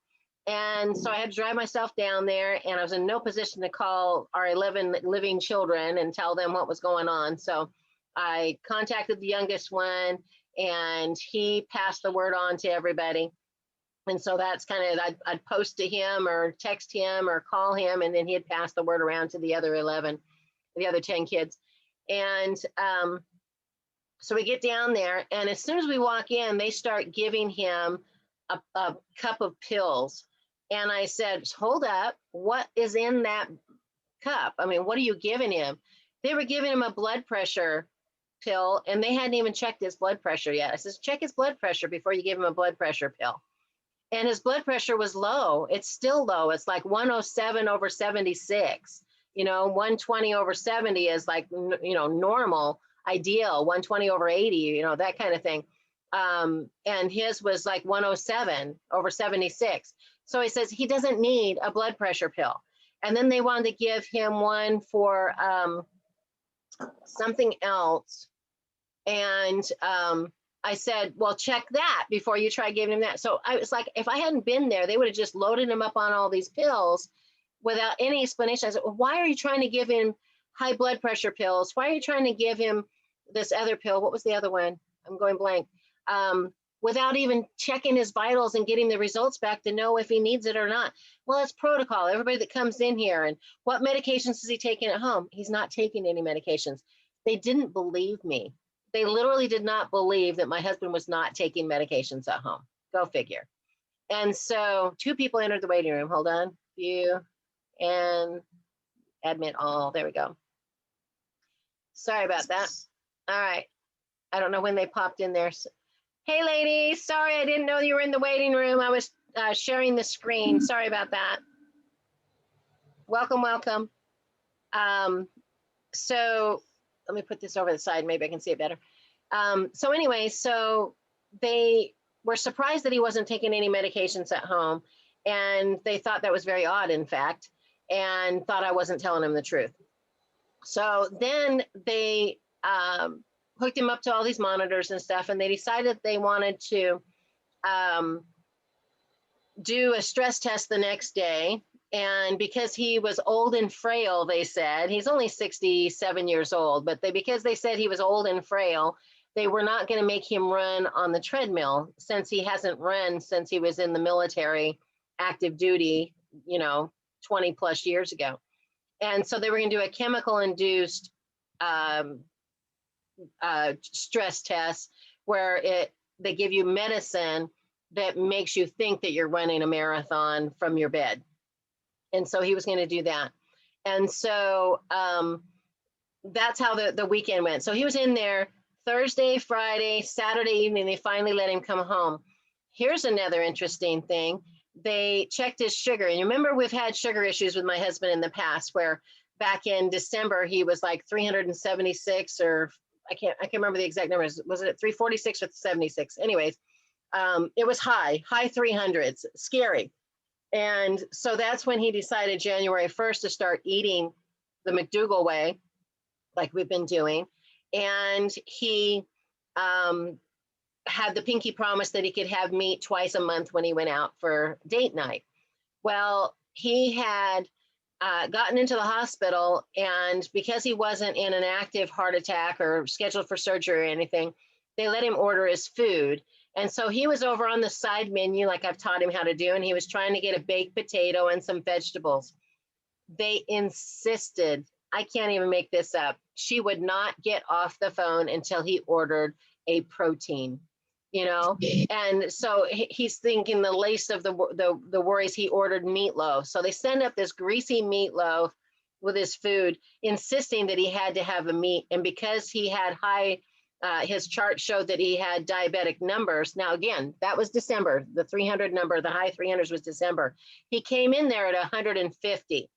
And so I had to drive myself down there, and I was in no position to call our 11 living children and tell them what was going on. So I contacted the youngest one, and he passed the word on to everybody. And so that's kind of, I'd post to him or text him or call him, and then he'd pass the word around to the other 11, the other 10 kids. And so we get down there, and as soon as we walk in, they start giving him a cup of pills. And I said, hold up, what is in that cup? I mean, what are you giving him? They were giving him a blood pressure pill, and they hadn't even checked his blood pressure yet. I said, check his blood pressure before you give him a blood pressure pill. And his blood pressure was low. It's still low. It's like 107 over 76. You know, 120 over 70 is like, you know, normal, ideal, 120 over 80, you know, that kind of thing. And his was like 107 over 76. So he says he doesn't need a blood pressure pill. And then they wanted to give him one for something else. And I said, well, check that before you try giving him that. So I was like, if I hadn't been there, they would have just loaded him up on all these pills without any explanation. I said, well, why are you trying to give him high blood pressure pills? Why are you trying to give him this other pill? What was the other one? I'm going blank. Without even checking his vitals and getting the results back to know if he needs it or not. Well, it's protocol. Everybody that comes in here, and what medications is he taking at home? He's not taking any medications. They didn't believe me. They literally did not believe that my husband was not taking medications at home. Go figure. And so 2 people entered the waiting room. Hold on. View and admit all. There we go. Sorry about that. All right. I don't know when they popped in there. Hey, ladies. Sorry, I didn't know you were in the waiting room. I was sharing the screen. Sorry about that. Welcome, welcome. So let me put this over the side. Maybe I can see it better. So anyway, so they were surprised that he wasn't taking any medications at home. And they thought that was very odd, in fact. and thought I wasn't telling him the truth. So then they hooked him up to all these monitors and stuff, and they decided they wanted to do a stress test the next day. And because he was old and frail, they said, he's only 67 years old, but because they said he was old and frail, they were not going to make him run on the treadmill, since he hasn't run since he was in the military, active duty, 20 plus years ago. And so they were going to do a chemical induced stress test where they give you medicine that makes you think that you're running a marathon from your bed. And so he was going to do that. And so that's how the weekend went. So he was in there Thursday, Friday, Saturday evening. They finally let him come home. Here's another interesting thing. They checked his sugar. And you remember, we've had sugar issues with my husband in the past, where back in December, he was like 376, or I can't remember the exact numbers. Was it 346 or 76? Anyways, it was high 300s, scary. And so that's when he decided January 1st to start eating the McDougall way, like we've been doing. And he had the pinky promise that he could have meat twice a month when he went out for date night. Well, he had gotten into the hospital, and because he wasn't in an active heart attack or scheduled for surgery or anything, they let him order his food. And so he was over on the side menu, like I've taught him how to do, and he was trying to get a baked potato and some vegetables. They insisted, I can't even make this up, she would not get off the phone until he ordered a protein, And so he's thinking the least of the worries, he ordered meatloaf. So they send up this greasy meatloaf with his food, insisting that he had to have a meat. And because he had his chart showed that he had diabetic numbers. Now, again, that was December. The 300 number, the high 300s was December. He came in there at 150.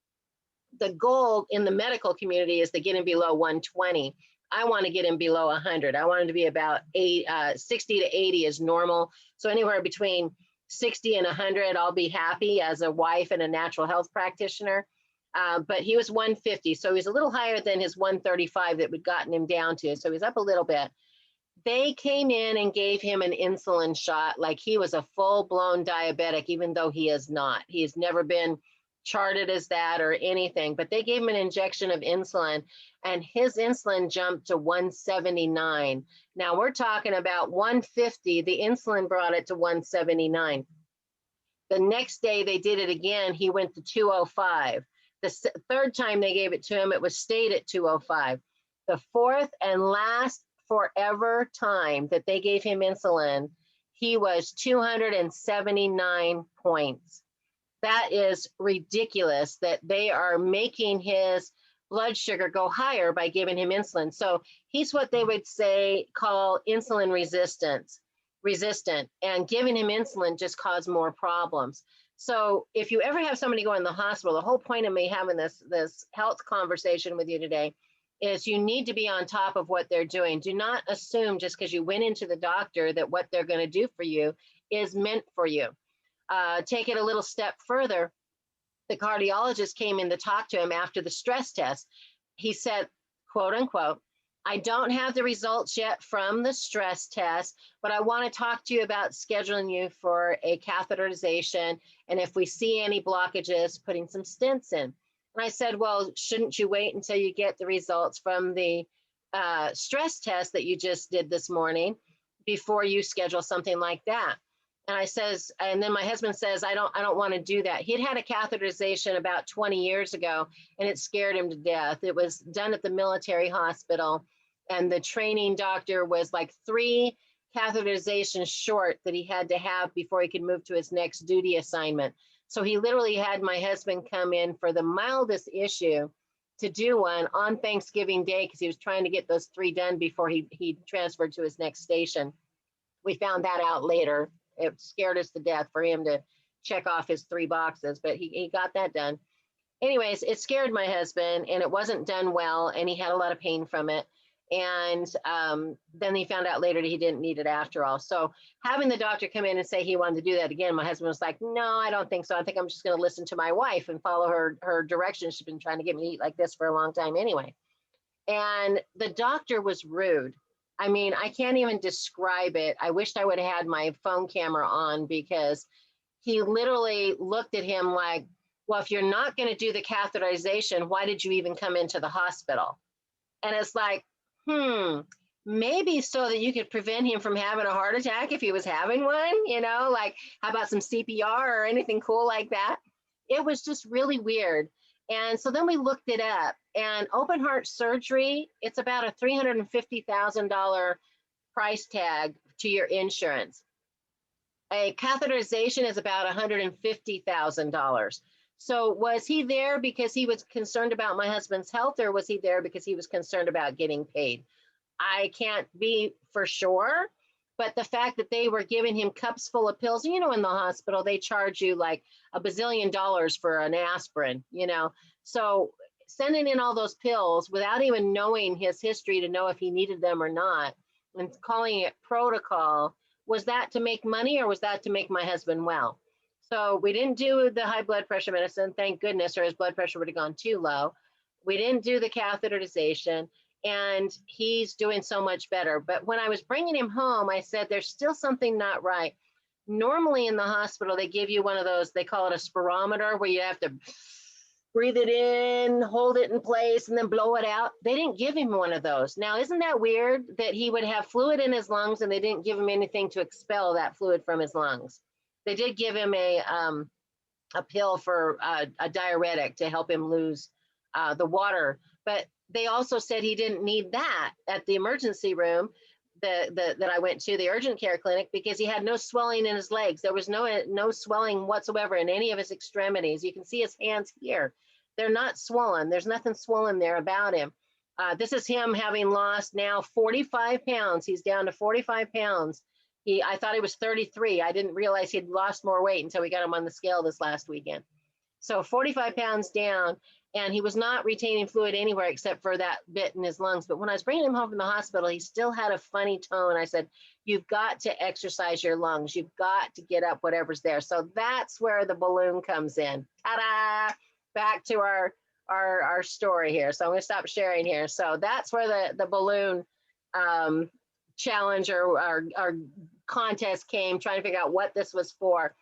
The goal in the medical community is to get him below 120. I want to get him below 100. I want him to be about 60 to 80 is normal. So anywhere between 60 and 100, I'll be happy as a wife and a natural health practitioner. But he was 150, so he's a little higher than his 135 that we'd gotten him down to. So he's up a little bit. They came in and gave him an insulin shot like he was a full-blown diabetic, even though he is not. He has never been charted as that or anything, but they gave him an injection of insulin, and his insulin jumped to 179. Now we're talking about 150. The insulin brought it to 179. The next day they did it again. He went to 205. The third time they gave it to him, it was stayed at 205. The fourth and last forever time that they gave him insulin, he was 279 points. That is ridiculous that they are making his blood sugar go higher by giving him insulin. So he's what they would call insulin resistant, and giving him insulin just caused more problems. So if you ever have somebody go in the hospital, the whole point of me having this health conversation with you today is you need to be on top of what they're doing. Do not assume just because you went into the doctor that what they're going to do for you is meant for you. Take it a little step further. The cardiologist came in to talk to him after the stress test. He said, quote unquote, I don't have the results yet from the stress test, but I want to talk to you about scheduling you for a catheterization. And if we see any blockages, putting some stents in. And I said, well, shouldn't you wait until you get the results from the stress test that you just did this morning before you schedule something like that? And then my husband says, I don't want to do that. He'd had a catheterization about 20 years ago, and it scared him to death. It was done at the military hospital, and the training doctor was like 3 catheterizations short that he had to have before he could move to his next duty assignment. So he literally had my husband come in for the mildest issue to do one on Thanksgiving Day, because he was trying to get those 3 done before he transferred to his next station. We found that out later. It scared us to death for him to check off his 3 boxes, but he got that done. Anyways, it scared my husband, and it wasn't done well, and he had a lot of pain from it. And then he found out later that he didn't need it after all. So having the doctor come in and say he wanted to do that again, my husband was like, no, I don't think so. I think I'm just going to listen to my wife and follow her directions. She's been trying to get me to eat like this for a long time anyway. And the doctor was rude. I mean, I can't even describe it. I wished I would have had my phone camera on, because he literally looked at him like, well, if you're not going to do the catheterization, why did you even come into the hospital? And it's like, maybe so that you could prevent him from having a heart attack if he was having one, you know, like how about some CPR or anything cool like that? It was just really weird. And so then we looked it up, and open heart surgery, it's about a $350,000 price tag to your insurance. A catheterization is about $150,000. So was he there because he was concerned about my husband's health, or was he there because he was concerned about getting paid? I can't be for sure, but the fact that they were giving him cups full of pills, you know, in the hospital, they charge you like $1 bazillion for an aspirin, you know? So sending in all those pills without even knowing his history to know if he needed them or not, and calling it protocol, was that to make money, or was that to make my husband well? So we didn't do the high blood pressure medicine, thank goodness, or his blood pressure would have gone too low. We didn't do the catheterization, and he's doing so much better. But when I was bringing him home, I said, there's still something not right. Normally in the hospital, they give you one of those, they call it a spirometer, where you have to breathe it in, hold it in place, and then blow it out. They didn't give him one of those. Now, isn't that weird that he would have fluid in his lungs and they didn't give him anything to expel that fluid from his lungs? They did give him a pill for a diuretic to help him lose the water, but they also said he didn't need that at the emergency room that I went to, the urgent care clinic, because he had no swelling in his legs. There was no swelling whatsoever in any of his extremities. You can see his hands here. They're not swollen. There's nothing swollen there about him. This is him having lost now 45 pounds. He's down to 45 pounds. I thought he was 33. I didn't realize he'd lost more weight until we got him on the scale this last weekend. So 45 pounds down, and he was not retaining fluid anywhere except for that bit in his lungs. But when I was bringing him home from the hospital, he still had a funny tone. I said, you've got to exercise your lungs. You've got to get up whatever's there. So that's where the balloon comes in. Ta-da! Back to our story here. So I'm going to stop sharing here. So that's where the balloon challenge or our contest came, trying to figure out what this was for.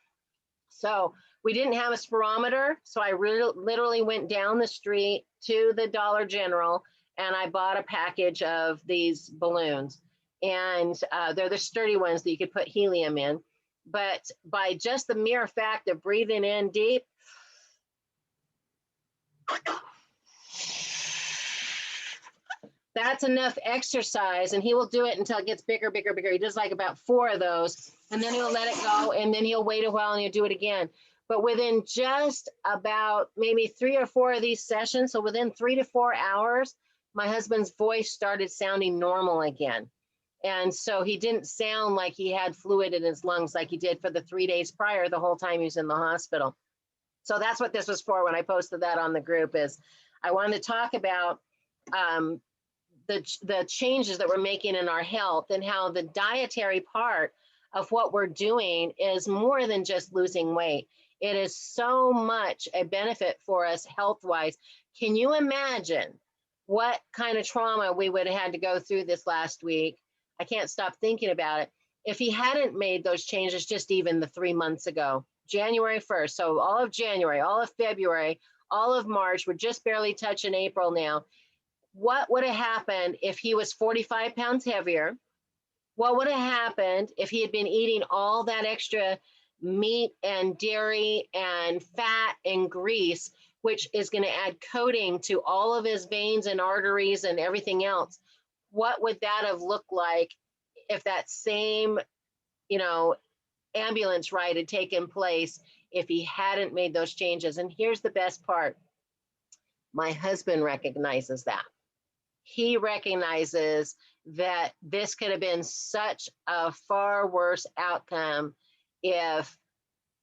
So we didn't have a spirometer, so I literally went down the street to the Dollar General and I bought a package of these balloons. And they're the sturdy ones that you could put helium in. But by just the mere fact of breathing in deep, that's enough exercise, and he will do it until it gets bigger, bigger, bigger. He does like about 4 of those, and then he'll let it go, and then he'll wait a while and he'll do it again. But within just about maybe 3 or 4 of these sessions, so within 3 to 4 hours, my husband's voice started sounding normal again. And so he didn't sound like he had fluid in his lungs like he did for the 3 days prior, the whole time he was in the hospital. So that's what this was for when I posted that on the group, is I wanted to talk about the changes that we're making in our health, and how the dietary part of what we're doing is more than just losing weight. It is so much a benefit for us health-wise. Can you imagine what kind of trauma we would have had to go through this last week? I can't stop thinking about it. If he hadn't made those changes just even the 3 months ago, January 1st, so all of January, all of February, all of March, we're just barely touching April now. What would have happened if he was 45 pounds heavier? What would have happened if he had been eating all that extra meat and dairy and fat and grease, which is going to add coating to all of his veins and arteries and everything else? What would that have looked like if that same, ambulance ride had taken place if he hadn't made those changes? And here's the best part. My husband recognizes that. He recognizes that this could have been such a far worse outcome if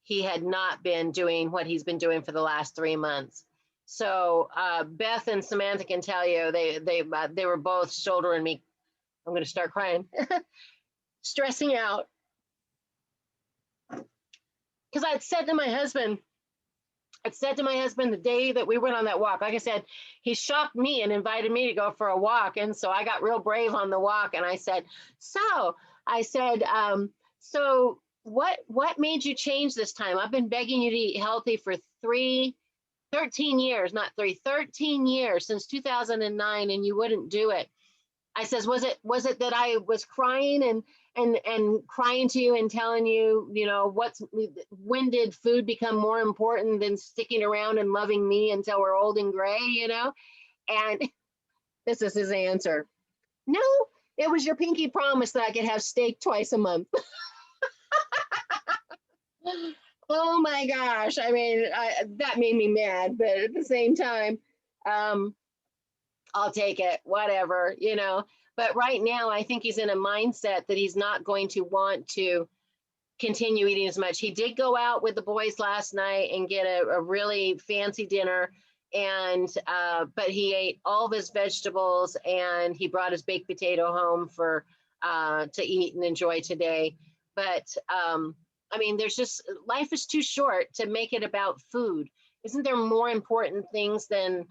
he had not been doing what he's been doing for the last 3 months. So Beth and Samantha can tell you, they were both shouldering me. I'm going to start crying, stressing out. Because I'd said to my husband the day that we went on that walk, like I said, he shocked me and invited me to go for a walk. And so I got real brave on the walk. And I said, so what made you change this time? I've been begging you to eat healthy for 13 years, not 13 years, since 2009, and you wouldn't do it. I says, was it that I was crying and crying to you and telling you, when did food become more important than sticking around and loving me until we're old and gray, And this is his answer. No, it was your pinky promise that I could have steak twice a month. Oh my gosh. I mean, that made me mad, but at the same time, I'll take it, whatever, But right now, I think he's in a mindset that he's not going to want to continue eating as much. He did go out with the boys last night and get a really fancy dinner, and but he ate all of his vegetables, and he brought his baked potato home for to eat and enjoy today. But I mean, life is too short to make it about food. Isn't there more important things than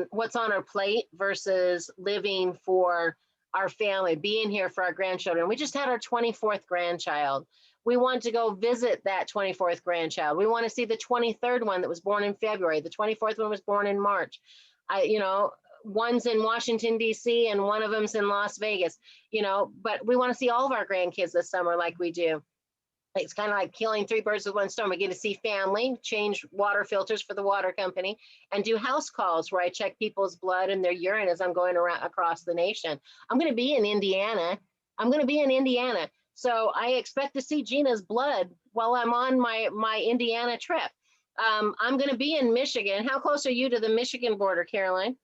what's on our plate versus living for our family, being here for our grandchildren? We just had our 24th grandchild. We want to go visit that 24th grandchild. We want to see the 23rd one that was born in February. The 24th one was born in March. One's in Washington, D.C., and one of them's in Las Vegas, but we want to see all of our grandkids this summer like we do. It's kind of like killing three birds with one stone. We get to see family, change water filters for the water company, and do house calls where I check people's blood and their urine as I'm going around across the nation. I'm going to be in Indiana. So I expect to see Gina's blood while I'm on my Indiana trip. I'm going to be in Michigan. How close are you to the Michigan border, Caroline?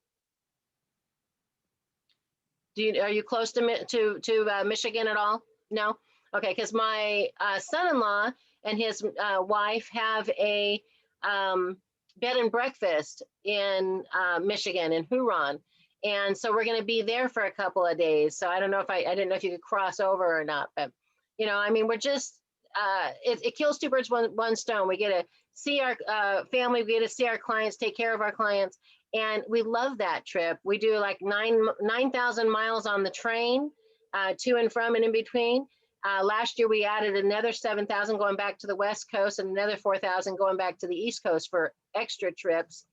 Are you close to Michigan at all? No? Okay, because my son-in-law and his wife have a bed and breakfast in Michigan, in Huron. And so we're going to be there for a couple of days. So I don't know if I didn't know if you could cross over or not, but I mean, we're just, it kills two birds with one stone. We get to see our family, we get to see our clients, take care of our clients. And we love that trip. We do like 9,000 miles on the train, to and from and in between. Last year, we added another 7,000 going back to the West Coast and another 4,000 going back to the East Coast for extra trips.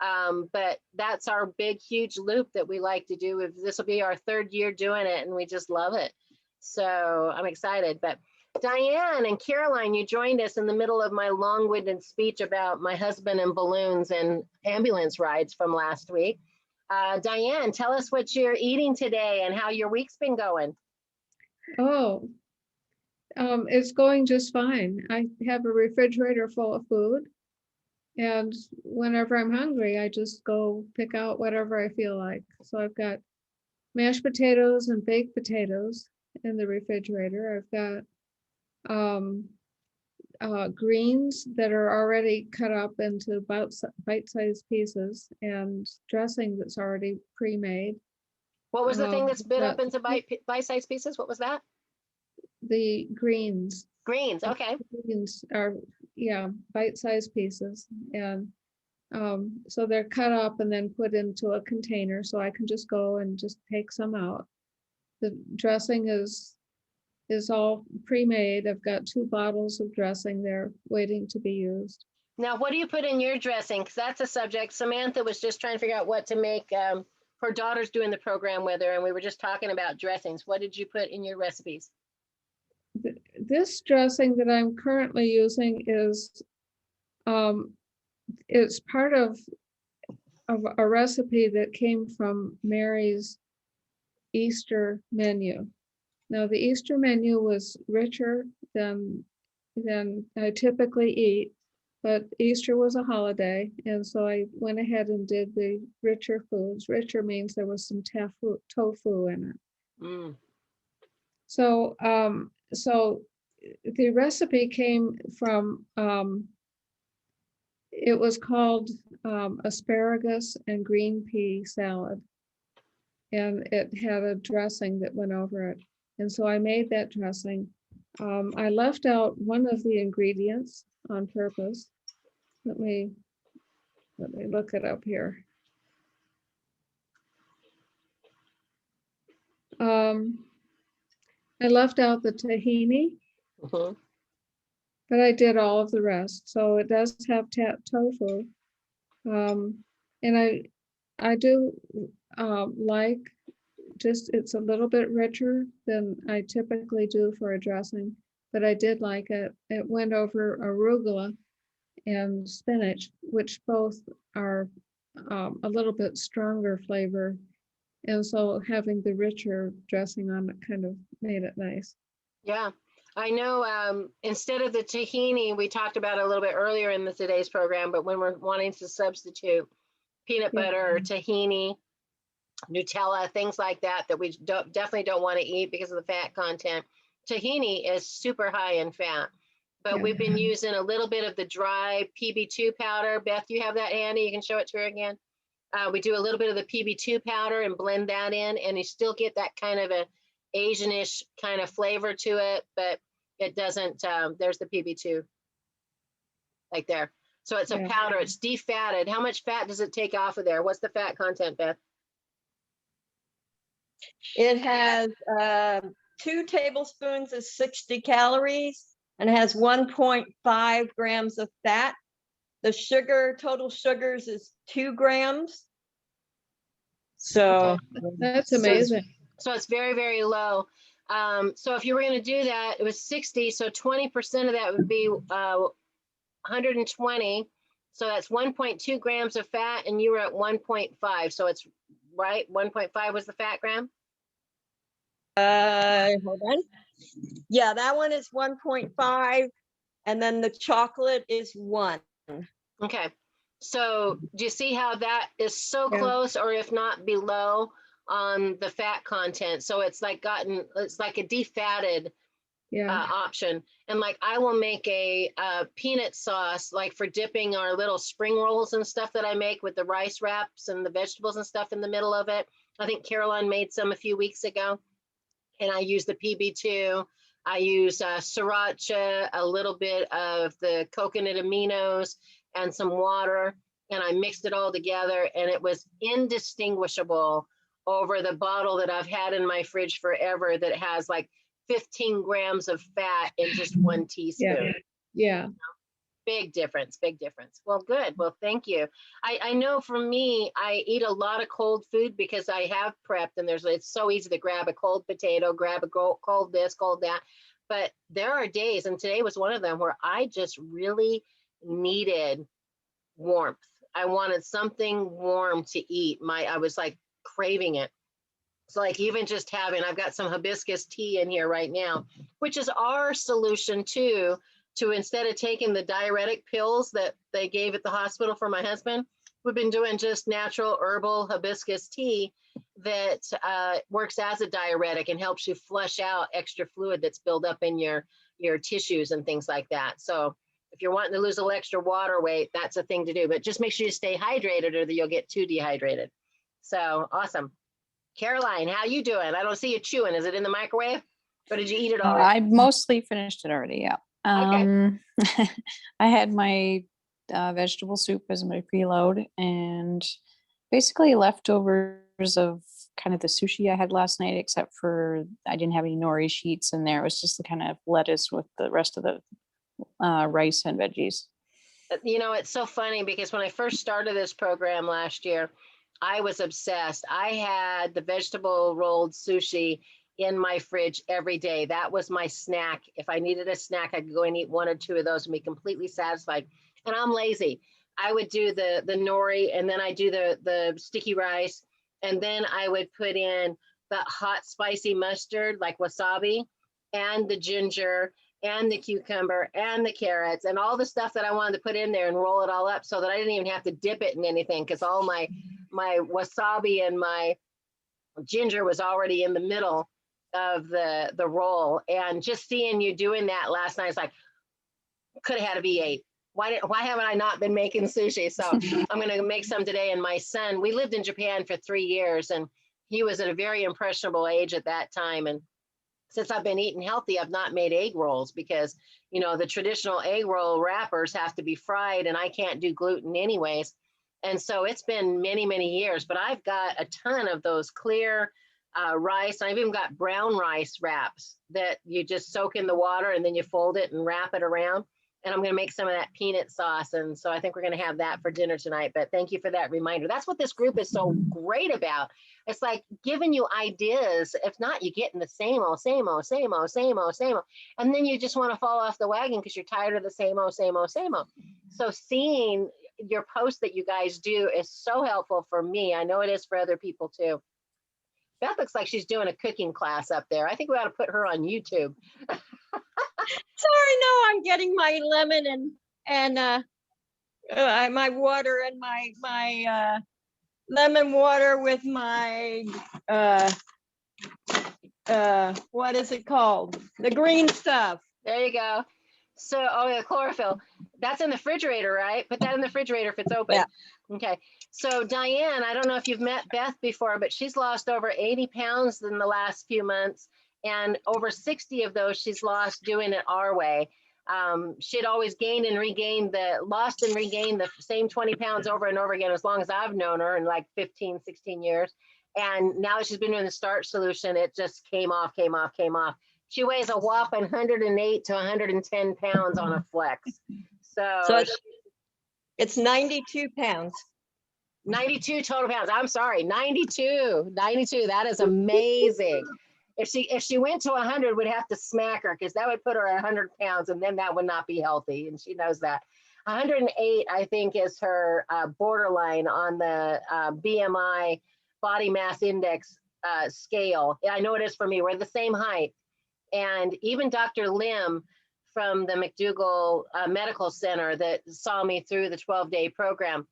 But that's our big, huge loop that we like to do. This will be our 3rd year doing it, and we just love it. So I'm excited. But Diane and Caroline, you joined us in the middle of my long-winded speech about my husband and balloons and ambulance rides from last week. Diane, tell us what you're eating today and how your week's been going. Oh, it's going just fine. I have a refrigerator full of food, and whenever I'm hungry, I just go pick out whatever I feel like. So I've got mashed potatoes and baked potatoes in the refrigerator. I've got greens that are already cut up into bite-sized pieces and dressing that's already pre-made. What was the thing that's bit up into bite-sized pieces? What was that? The greens. Greens, okay. Greens are, yeah, bite-sized pieces. And so they're cut up and then put into a container, so I can just go and just take some out. The dressing is all pre-made. I've got 2 bottles of dressing there waiting to be used. Now, what do you put in your dressing? Because that's a subject. Samantha was just trying to figure out what to make. Her daughter's doing the program with her, and we were just talking about dressings. What did you put in your recipes? This dressing that I'm currently using is, it's part of a recipe that came from Mary's Easter menu. Now, the Easter menu was richer than I typically eat, but Easter was a holiday, and so I went ahead and did the richer foods. Richer means there was some tofu in it. Mm. So, so the recipe came from, it was called asparagus and green pea salad. And it had a dressing that went over it. And so I made that dressing. I left out one of the ingredients on purpose. Let me look it up here. I left out the tahini, Mhm. but I did all of the rest. So it does have tofu. And I do like just, it's a little bit richer than I typically do for a dressing, but I did like it. It went over arugula and spinach, which both are a little bit stronger flavor. And so having the richer dressing on it kind of made it nice. Yeah, I know. Instead of the tahini, we talked about it a little bit earlier in today's program, but when we're wanting to substitute peanut Yeah. butter or tahini, Nutella, things like that, that we definitely don't want to eat because of the fat content. Tahini is super high in fat, but Yeah. we've been using a little bit of the dry PB2 powder. Beth, you have that handy? You can show it to her again. We do a little bit of the PB2 powder and blend that in, and you still get that kind of a Asianish kind of flavor to it, but it doesn't, there's the PB2 like there. So it's a Yeah. powder, it's defatted. How much fat does it take off of there? What's the fat content, Beth? It has 2 tablespoons of 60 calories and has 1.5 grams of fat. The total sugars is 2 grams. So That's amazing. So it's very, very low. So if you were going to do that, it was 60. So 20% of that would be 120. So that's 1.2 grams of fat, and you were at 1.5. So it's right. 1.5 was the fat gram. hold on. Yeah, that one is 1.5, and then the chocolate is 1. Okay. So do you see how that is so Yeah. close, or if not below on the fat content? So it's like it's like a defatted Yeah. option. And like I will make a peanut sauce, like for dipping our little spring rolls and stuff that I make with the rice wraps and the vegetables and stuff in the middle of it. I think Caroline made some a few weeks ago, and I use the PB2. I use sriracha, a little bit of the coconut aminos, and some water, and I mixed it all together, and it was indistinguishable over the bottle that I've had in my fridge forever that has like 15 grams of fat in just 1 teaspoon. Yeah. Big difference, big difference. Well, good. Well, thank you. I know for me, I eat a lot of cold food because I have prepped, and it's so easy to grab a cold potato, grab a cold this, cold that. But there are days, and today was one of them, where I just really needed warmth. I wanted something warm to eat. I was like craving it. So like even just I've got some hibiscus tea in here right now, which is our solution to instead of taking the diuretic pills that they gave at the hospital for my husband, we've been doing just natural herbal hibiscus tea that works as a diuretic and helps you flush out extra fluid that's built up in your tissues and things like that. So if you're wanting to lose a little extra water weight, that's a thing to do, but just make sure you stay hydrated or that you'll get too dehydrated. So awesome. Caroline, how you doing? I don't see you chewing. Is it in the microwave? Or did you eat it all? I mostly finished it already. Yeah. I had my vegetable soup as my preload, and basically leftovers of kind of the sushi I had last night, except for I didn't have any nori sheets in there. It was just the kind of lettuce with the rest of the rice and veggies. You know, it's so funny because when I first started this program last year, I was obsessed. I had the vegetable rolled sushi in my fridge every day. That was my snack. If I needed a snack, I could go and eat 1 or 2 of those and be completely satisfied. And I'm lazy. I would do the nori, and then I do the sticky rice, and then I would put in the hot spicy mustard like wasabi, and the ginger, and the cucumber, and the carrots, and all the stuff that I wanted to put in there and roll it all up so that I didn't even have to dip it in anything, because all my wasabi and my ginger was already in the middle of the roll. And just seeing you doing that last night, it's like, could have had a V8. why haven't I not been making sushi? So I'm going to make some today. And my son, we lived in Japan for 3 years, and he was at a very impressionable age at that time. And since I've been eating healthy, I've not made egg rolls because, you know, the traditional egg roll wrappers have to be fried, and I can't do gluten anyways. And so it's been many, many years, but I've got a ton of those clear rice. I've even got brown rice wraps that you just soak in the water and then you fold it and wrap it around. And I'm going to make some of that peanut sauce. And so I think we're going to have that for dinner tonight. But thank you for that reminder. That's what this group is so great about. It's like giving you ideas. If not, you get in the same old, same old, same old, same old, same old. And then you just want to fall off the wagon because you're tired of the same old, same old, same old. So seeing your posts that you guys do is so helpful for me. I know it is for other people too. Beth looks like she's doing a cooking class up there. I think we ought to put her on YouTube. Sorry, no, I'm getting my lemon and my water and my lemon water with my what is it called? The green stuff. There you go. So, oh yeah, chlorophyll. That's in the refrigerator, right? Put that in the refrigerator if it's open. Yeah. Okay. So Diane, I don't know if you've met Beth before, but she's lost over 80 pounds in the last few months, and over 60 of those she's lost doing it our way. She'd always lost and regained the same 20 pounds over and over again as long as I've known her, in like 15, 16 years. And now that she's been doing the starch solution, it just came off. She weighs a whopping 108 to 110 pounds on a flex. So it's 92 pounds. 92 total pounds. I'm sorry, 92. That is amazing. If she went to 100, we'd have to smack her because that would put her at 100 pounds, and then that would not be healthy, and she knows that. 108, I think, is her borderline on the BMI, body mass index scale. I know it is for me. We're the same height. And even Dr. Lim from the McDougall Medical Center that saw me through the 12-day program,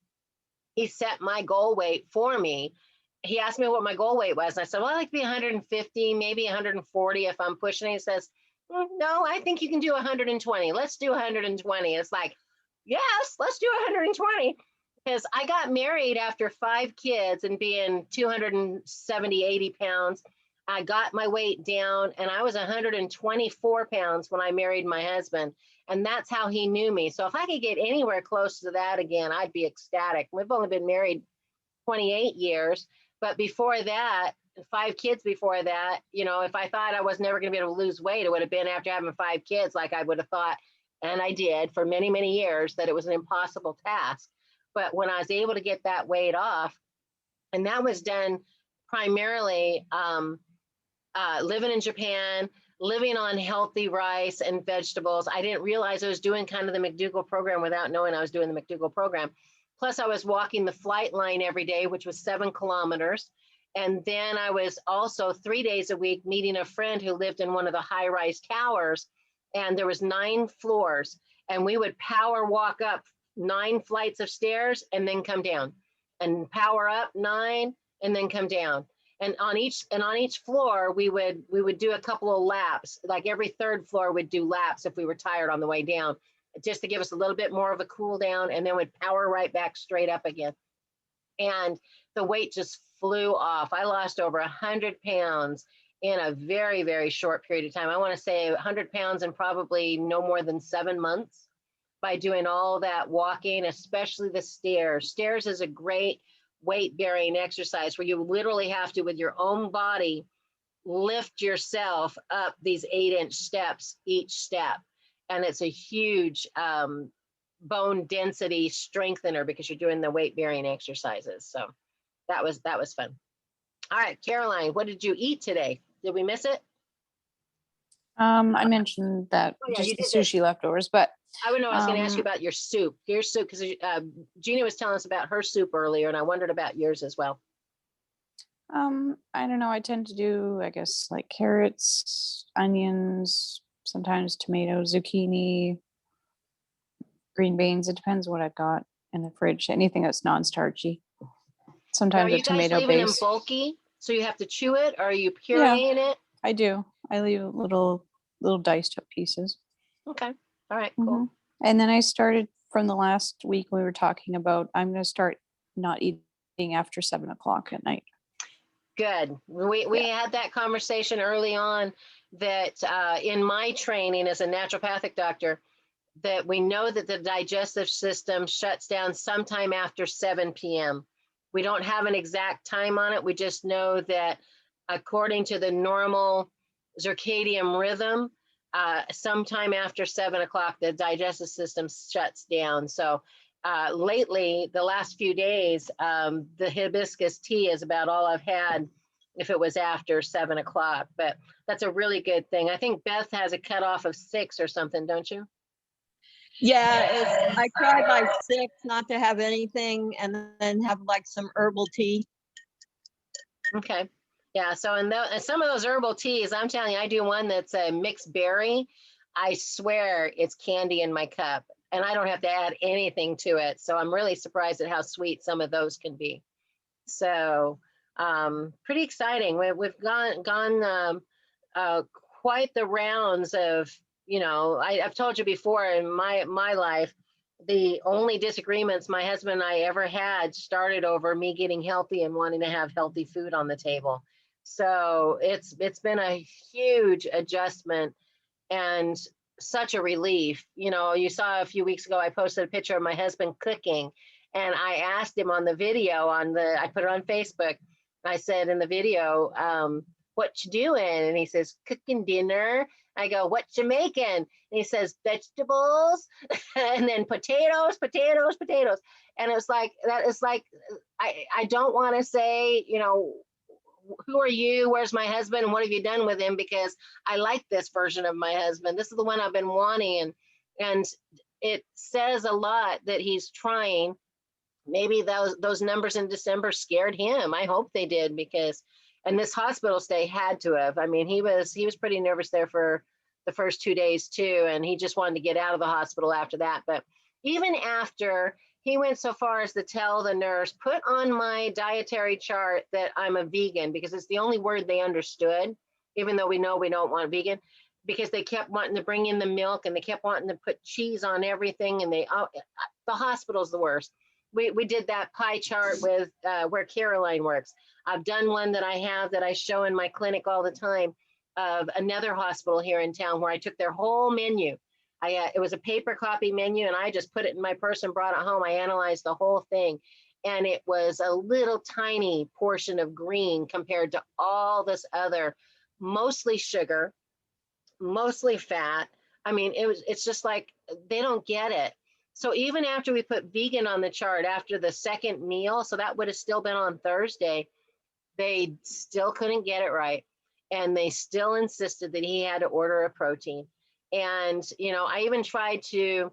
he set my goal weight for me. He asked me what my goal weight was. And I said, well, I like to be 150, maybe 140 if I'm pushing. He says, no, I think you can do 120. Let's do 120. It's like, yes, let's do 120. Because I got married after 5 kids and being 270, 80 pounds. I got my weight down, and I was 124 pounds when I married my husband. And that's how he knew me. So if I could get anywhere close to that again, I'd be ecstatic. We've only been married 28 years. But before that, 5 kids before that, you know, if I thought I was never going to be able to lose weight, it would have been after having 5 kids, like I would have thought, and I did for many, many years, that it was an impossible task. But when I was able to get that weight off, and that was done primarily living in Japan, living on healthy rice and vegetables. I didn't realize I was doing kind of the McDougall program without knowing I was doing the McDougall program. Plus, I was walking the flight line every day, which was 7 kilometers. And then I was also 3 days a week meeting a friend who lived in one of the high-rise towers. And there was 9 floors. And we would power walk up 9 flights of stairs and then come down. And power up 9 and then come down. And on each floor, we would do a couple of laps. Like every 3rd floor would do laps if we were tired on the way down, just to give us a little bit more of a cool down, and then we'd power right back straight up again. And the weight just flew off. I lost over 100 pounds in a very, very short period of time. I want to say 100 pounds in probably no more than 7 months by doing all that walking, especially the stairs. Stairs is a great weight-bearing exercise where you literally have to, with your own body, lift yourself up these 8-inch steps each step. And it's a huge bone density strengthener because you're doing the weight-bearing exercises. So that was fun. All right, Caroline, what did you eat today? Did we miss it? I mentioned that Oh, yeah, just you the did sushi leftovers, but I was going to ask you about your soup, because Gina was telling us about her soup earlier, and I wondered about yours as well. I don't know. I tend to do, I guess, like carrots, onions, sometimes tomatoes, zucchini, green beans. It depends what I've got in the fridge. Anything that's non-starchy. Sometimes a tomato leaving them base. bulky, so you have to chew it, or are you pureeing it? I do. I leave little diced up pieces. Okay. All right. Cool. And then I started from the last week we were talking about, I'm going to start not eating after 7 o'clock at night. Good. We had that conversation early on that in my training as a naturopathic doctor, that we know that the digestive system shuts down sometime after 7 p.m. We don't have an exact time on it. We just know that according to the normal circadian rhythm, sometime after 7 o'clock, the digestive system shuts down. So lately, the last few days, the hibiscus tea is about all I've had if it was after 7 o'clock, but that's a really good thing. I think Beth has a cutoff of 6 or something, don't you? Yeah, I try by 6 not to have anything and then have like some herbal tea. Okay. Yeah. So, and some of those herbal teas, I'm telling you, I do one that's a mixed berry. I swear it's candy in my cup and I don't have to add anything to it. So I'm really surprised at how sweet some of those can be. So, pretty exciting. We've gone quite the rounds of, I've told you before in my life, the only disagreements my husband and I ever had started over me getting healthy and wanting to have healthy food on the table. So it's been a huge adjustment and such a relief. You saw a few weeks ago, I posted a picture of my husband cooking and I asked him on the video I put it on Facebook. I said in the video, what you doing? And he says, cooking dinner. I go, what you making? And he says, vegetables and then potatoes. And it was like, that is like, I don't want to say, who are you? Where's my husband? And what have you done with him? Because I like this version of my husband. This is the one I've been wanting. And it says a lot that he's trying. Maybe those numbers in December scared him. I hope they did and this hospital stay had to have. I mean, he was pretty nervous there for the first 2 days too. And he just wanted to get out of the hospital after that. But even after, he went so far as to tell the nurse, put on my dietary chart that I'm a vegan because it's the only word they understood, even though we know we don't want vegan, because they kept wanting to bring in the milk and they kept wanting to put cheese on everything. And the hospital's the worst. We did that pie chart with where Caroline works. I've done one that I show in my clinic all the time of another hospital here in town where I took their whole menu. It was a paper copy menu and I just put it in my purse and brought it home. I analyzed the whole thing and it was a little tiny portion of green compared to all this other, mostly sugar, mostly fat. I mean, it's just like, they don't get it. So even after we put vegan on the chart after the second meal, so that would have still been on Thursday, they still couldn't get it right. And they still insisted that he had to order a protein. And, I even tried to,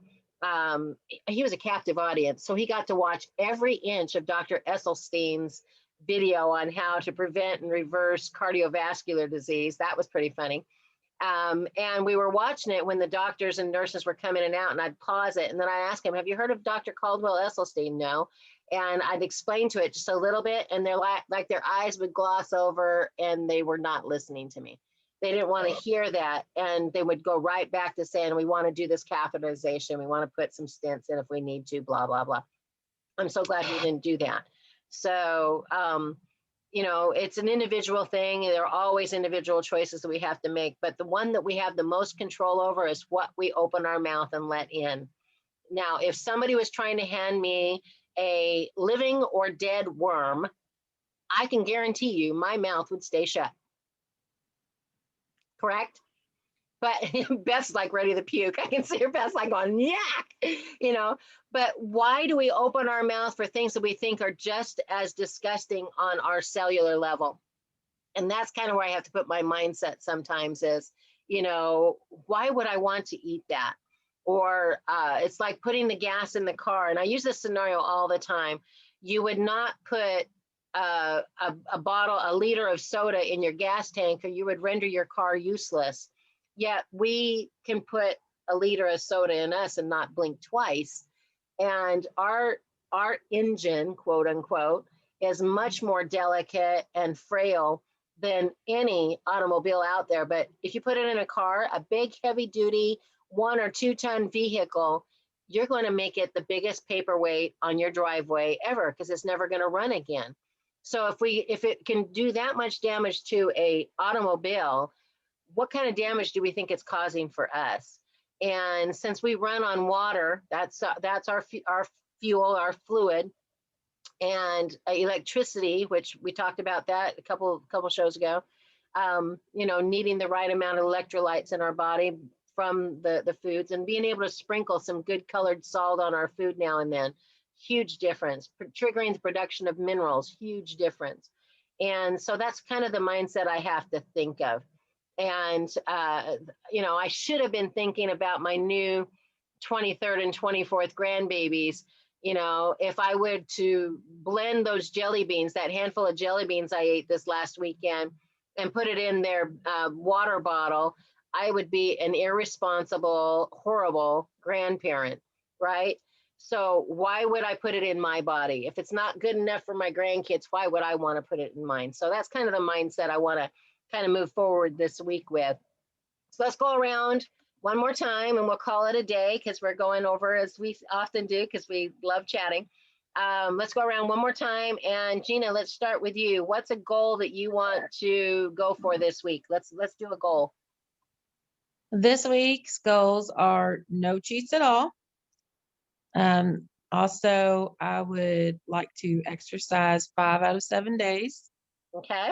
he was a captive audience. So he got to watch every inch of Dr. Esselstyn's video on how to prevent and reverse cardiovascular disease. That was pretty funny. And we were watching it when the doctors and nurses were coming in and out, and I'd pause it. And then I asked him, have you heard of Dr. Caldwell Esselstyn? No. And I'd explain to it just a little bit. And they're like their eyes would gloss over and they were not listening to me. They didn't want to hear that. And they would go right back to saying, we want to do this catheterization. We want to put some stents in if we need to, blah, blah, blah. I'm so glad we didn't do that. So, it's an individual thing. There are always individual choices that we have to make, but the one that we have the most control over is what we open our mouth and let in. Now, if somebody was trying to hand me a living or dead worm, I can guarantee you my mouth would stay shut. Correct? But Beth's like ready to puke. I can see her Beth's like going, yak, But why do we open our mouth for things that we think are just as disgusting on our cellular level? And that's kind of where I have to put my mindset sometimes is, why would I want to eat that? Or it's like putting the gas in the car. And I use this scenario all the time. You would not put a liter of soda in your gas tank, or you would render your car useless. Yet we can put a liter of soda in us and not blink twice. And our engine, quote unquote, is much more delicate and frail than any automobile out there. But if you put it in a car, a big heavy duty 1 or 2 ton vehicle, you're going to make it the biggest paperweight on your driveway ever, because it's never going to run again. So if it can do that much damage to a automobile, what kind of damage do we think it's causing for us? And since we run on water, that's our fuel, our fluid, and electricity, which we talked about that a couple shows ago. You know, needing the right amount of electrolytes in our body from the foods, and being able to sprinkle some good colored salt on our food now and then. Huge difference. Triggering the production of minerals, huge difference. And so that's kind of the mindset I have to think of. And, you know, I should have been thinking about my new 23rd and 24th grandbabies. You know, if I were to blend those jelly beans, that handful of jelly beans I ate this last weekend, and put it in their water bottle, I would be an irresponsible, horrible grandparent, right? So why would I put it in my body? If it's not good enough for my grandkids, why would I want to put it in mine? So that's kind of the mindset I want to kind of move forward this week with. So let's go around one more time and we'll call it a day, because we're going over, as we often do, because we love chatting. Let's go around one more time. And Gina, let's start with you. What's a goal that you want to go for this week? Let's do a goal. This week's goals are no cheats at all. Also, I would like to exercise 5 out of 7 days. Okay.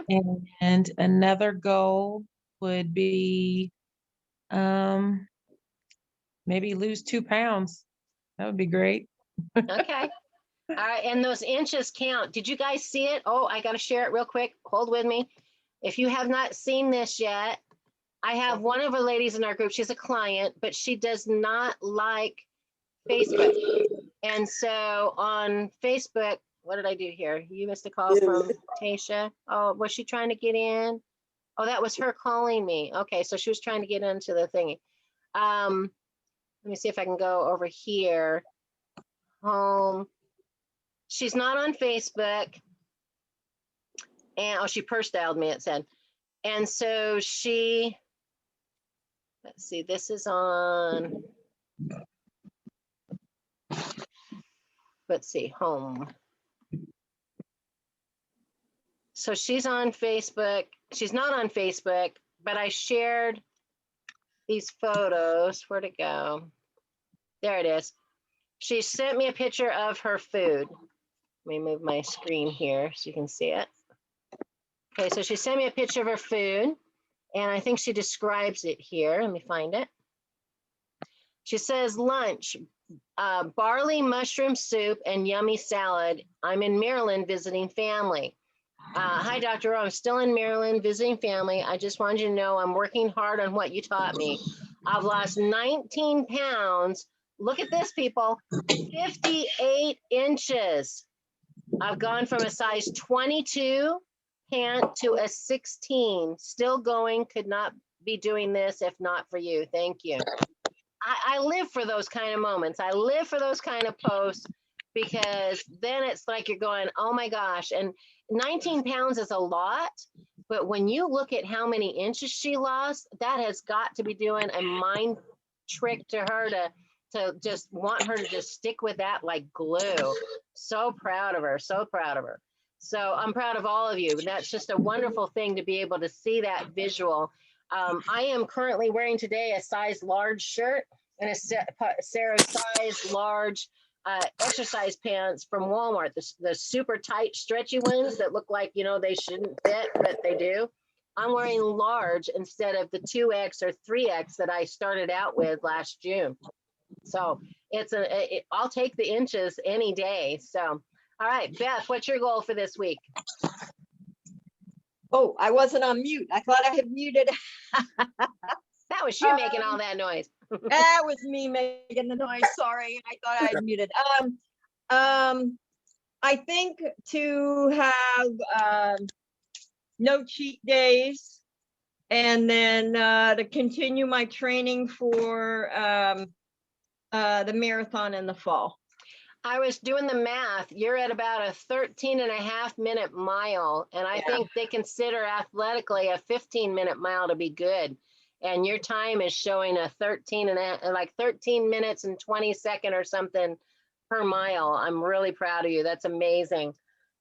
And another goal would be maybe lose 2 pounds. That would be great. Okay. All right. And those inches count. Did you guys see it? Oh, I got to share it real quick. Hold with me. If you have not seen this yet, I have one of the ladies in our group. She's a client, but she does not like Facebook. And so on Facebook, what did I do here? You missed a call from Tasha. Oh, was she trying to get in? Oh, that was her calling me. Okay, so she was trying to get into the thingy. Let me see if I can go over here. Home. She's not on Facebook. And, oh, she purse dialed me, it said. And so she, let's see, this is on, let's see, home. So she's on Facebook. She's not on Facebook, but I shared these photos. Where'd it go? There it is. She sent me a picture of her food. Let me move my screen here so you can see it. Okay, so she sent me a picture of her food, and I think she describes it here. Let me find it. She says, lunch, barley mushroom soup and yummy salad. I'm in Maryland visiting family. Hi, Dr. O. I'm still in Maryland visiting family. I just wanted you to know I'm working hard on what you taught me. I've lost 19 pounds. Look at this, people, 58 inches. I've gone from a size 22 pant to a 16. Still going, could not be doing this if not for you. Thank you. I live for those kind of moments. I live for those kind of posts, because then it's like you're going, oh my gosh. And 19 pounds is a lot, but when you look at how many inches she lost, that has got to be doing a mind trick to her to just want her to just stick with that like glue. So proud of her, so proud of her. So I'm proud of all of you. That's just a wonderful thing to be able to see that visual. I am currently wearing today a size large shirt and a Sarah size large exercise pants from Walmart, the super tight stretchy ones that look like, you know, they shouldn't fit, but they do. I'm wearing large instead of the 2X or 3X that I started out with last June. So it's I'll take the inches any day. So, all right, Beth, what's your goal for this week? Oh, I wasn't on mute. I thought I had muted. That was you making all that noise. That was me making the noise. Sorry, I thought I had muted. I think to have no cheat days, and then to continue my training for the marathon in the fall. I was doing the math. You're at about a 13.5-minute mile. And I think they consider athletically a 15-minute mile to be good. and your time is showing a 13 minutes and 20 second or something per mile. I'm really proud of you. That's amazing.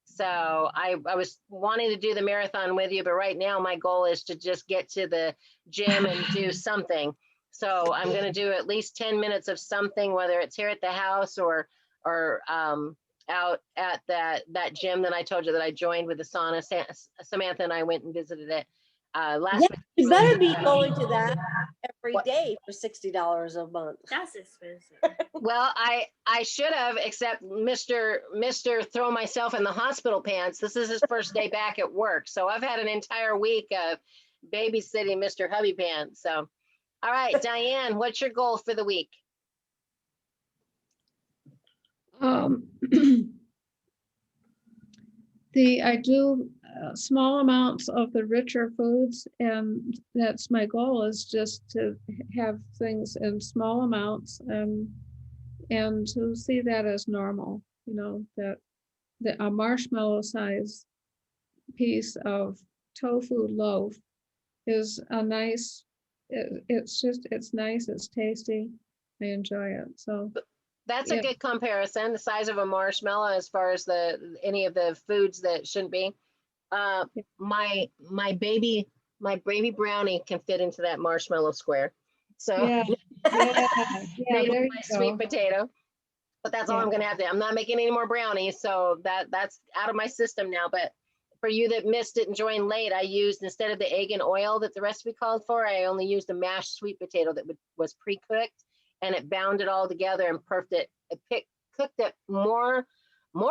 So I was wanting to do the marathon with you, but right now my goal is to just get to the gym and do something. So I'm going to do at least 10 minutes of something, whether it's here at the house or out at that gym that I told you that I joined with the sauna. Samantha and I went and visited it last Yeah, week. you better be going to that every What? day for $60 a month. That's expensive. Well, I should have, except Mr. Throw myself in the hospital pants. This is his first day back at work. So I've had an entire week of babysitting Mr. Hubby Pants. So, all right, Diane, what's your goal for the week? I do small amounts of the richer foods, and that's my goal, is just to have things in small amounts and to see that as normal, you know, that a marshmallow size piece of tofu loaf is a nice, it's nice, it's tasty, I enjoy it. So That's yeah. a good comparison, the size of a marshmallow as far as any of the foods that shouldn't be. My baby brownie can fit into that marshmallow square. So Yeah, maybe there my you sweet go. potato, but that's all Yeah. I'm gonna have to. I'm not making any more brownies, so that's out of my system now. But for you that missed it and joined late, I used, instead of the egg and oil that the recipe called for, I only used a mashed sweet potato that was pre-cooked, and it bound it all together and cooked it more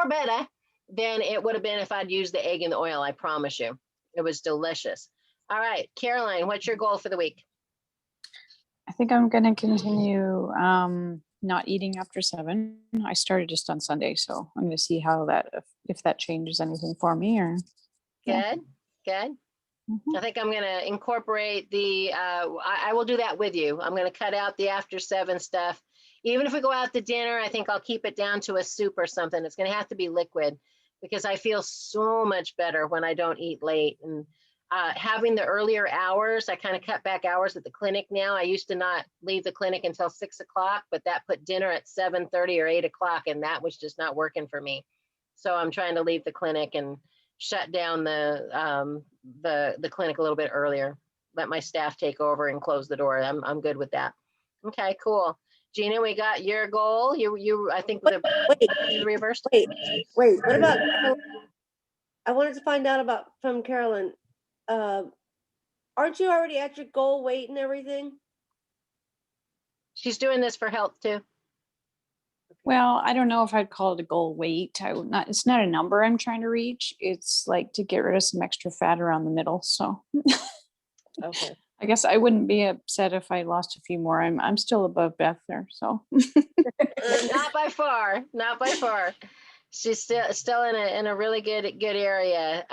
better than it would have been if I'd used the egg and the oil. I promise you, it was delicious. All right, Caroline, what's your goal for the week? I think I'm going to continue not eating after 7. I started just on Sunday, so I'm going to see how if that changes anything for me or. Yeah. Good. Mhm. I think I'm going to incorporate I will do that with you. I'm going to cut out the after 7 stuff. Even if we go out to dinner, I think I'll keep it down to a soup or something. It's going to have to be liquid because I feel so much better when I don't eat late. And having the earlier hours, I kind of cut back hours at the clinic now. I used to not leave the clinic until 6 o'clock, but that put dinner at 7:30 or 8 o'clock, and that was just not working for me. So I'm trying to leave the clinic and shut down the clinic a little bit earlier. Let my staff take over and close the door. I'm good with that. Okay, cool. Gina, we got your goal. You I think the reversed. Wait. What about? I wanted to find out from Carolyn. Aren't you already at your goal weight and everything? She's doing this for health too. Well, I don't know if I'd call it a goal weight. It's not a number I'm trying to reach. It's like to get rid of some extra fat around the middle. So Okay. I guess I wouldn't be upset if I lost a few more. I'm still above Beth there. So Not by far. She's still in a really good area.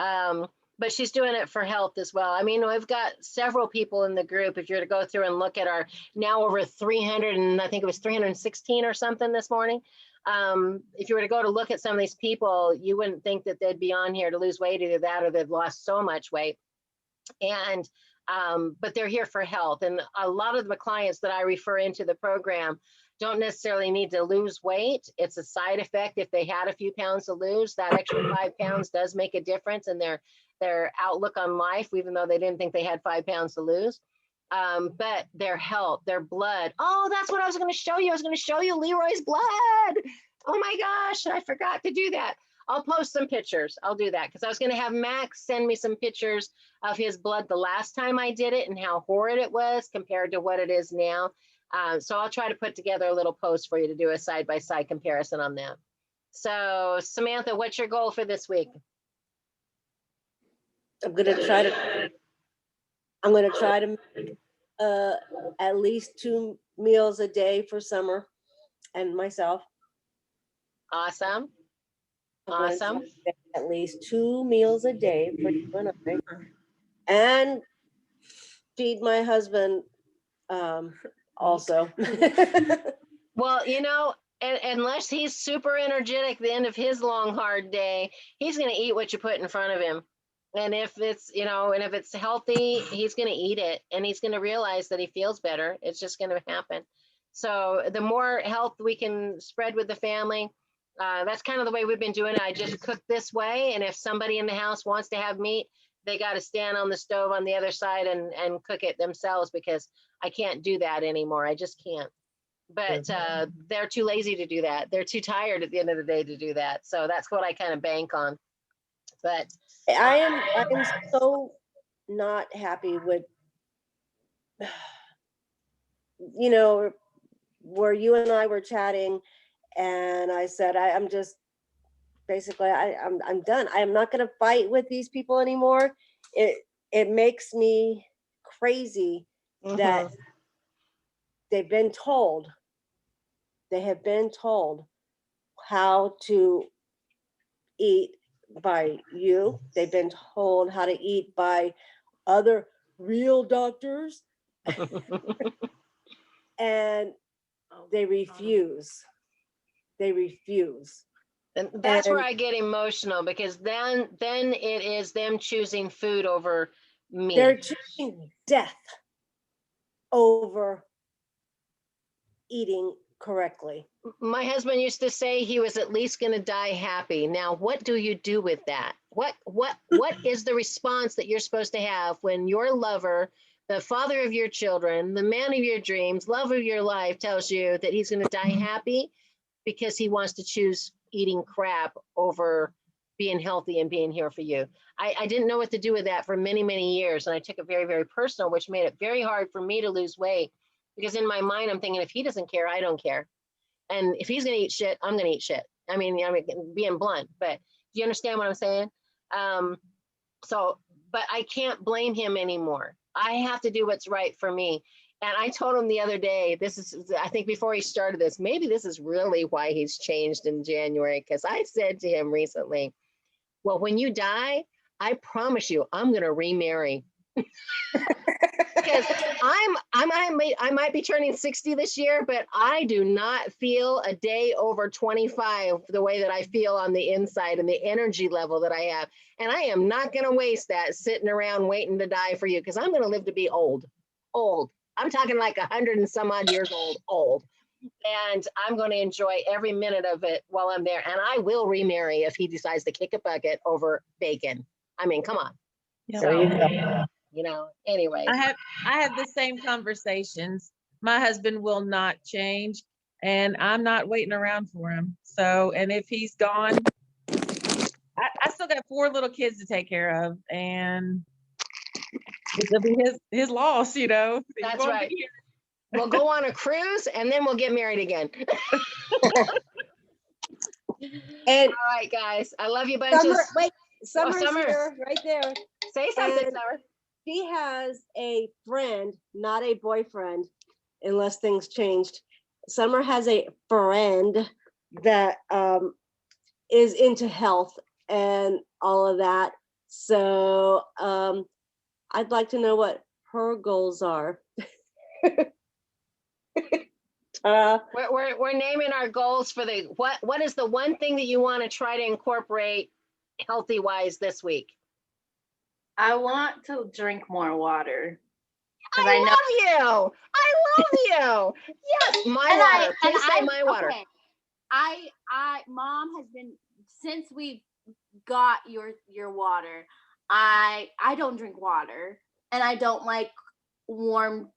But she's doing it for health as well. I mean, we've got several people in the group. If you're to go through and look at our now over 300, and I think it was 316 or something this morning. If you were to go to look at some of these people, you wouldn't think that they'd be on here to lose weight, either that or they've lost so much weight. And but they're here for health. And a lot of the clients that I refer into the program don't necessarily need to lose weight. It's a side effect. If they had a few pounds to lose, that extra 5 pounds does make a difference in their outlook on life, even though they didn't think they had 5 pounds to lose. But their health, their blood. Oh, that's what I was going to show you. I was going to show you Leroy's blood. Oh my gosh, I forgot to do that. I'll post some pictures. I'll do that because I was going to have Max send me some pictures of his blood the last time I did it and how horrid it was compared to what it is now. So I'll try to put together a little post for you to do a side-by-side comparison on that. So Samantha, what's your goal for this week? I'm gonna try to make at least 2 meals a day for summer and myself. Awesome. I'm going to Awesome. make at least 2 meals a day for you and I, and feed my husband also. Well, you know, unless he's super energetic at the end of his long, hard day, he's going to eat what you put in front of him. And if it's, and if it's healthy, he's going to eat it and he's going to realize that he feels better. It's just going to happen. So the more health we can spread with the family, that's kind of the way we've been doing it. I just cook this way. And if somebody in the house wants to have meat, they got to stand on the stove on the other side and cook it themselves, because I can't do that anymore. I just can't. But they're too lazy to do that. They're too tired at the end of the day to do that. So that's what I kind of bank on. But I am so not happy with, where you and I were chatting, and I said, I'm just basically, I'm done. I am not going to fight with these people anymore. It makes me crazy that they have been told how to eat by you. They've been told how to eat by other real doctors, and they refuse. And that's where I get emotional, because then it is them choosing food over me. They're choosing death over eating correctly. My husband used to say he was at least going to die happy. Now, what do you do with that? What is the response that you're supposed to have when your lover, the father of your children, the man of your dreams, love of your life, tells you that he's going to die happy because he wants to choose eating crap over being healthy and being here for you? I didn't know what to do with that for many, many years. And I took it very, very personal, which made it very hard for me to lose weight, because in my mind, I'm thinking, if he doesn't care, I don't care. And if he's going to eat shit, I'm going to eat shit. I mean, being blunt, but do you understand what I'm saying? But I can't blame him anymore. I have to do what's right for me. And I told him the other day, I think before he started this, maybe this is really why he's changed in January. Because I said to him recently, well, when you die, I promise you, I'm going to remarry. Because I might be turning 60 this year, but I do not feel a day over 25 the way that I feel on the inside and the energy level that I have. And I am not going to waste that sitting around waiting to die for you, because I'm going to live to be old. I'm talking like 100 and some odd years old. And I'm going to enjoy every minute of it while I'm there. And I will remarry if he decides to kick a bucket over bacon. I mean, come on. Yeah. So, anyway. I have the same conversations. My husband will not change, and I'm not waiting around for him. So, and if he's gone, I still got 4 little kids to take care of, and it'll be his loss, That's right. We'll go on a cruise and then we'll get married again. And all right, guys, I love you bunches. Summer's Summer. here, right there. Say something, And Summer. She has a friend, not a boyfriend, unless things changed. Summer has a friend that is into health and all of that. So I'd like to know what her goals are. We're naming our goals for what is the one thing that you want to try to incorporate healthy wise this week? I want to drink more water. I love you. Yes, my water. Please say my water. Okay. Mom has been, since we got your water, I don't drink water, and I don't like warm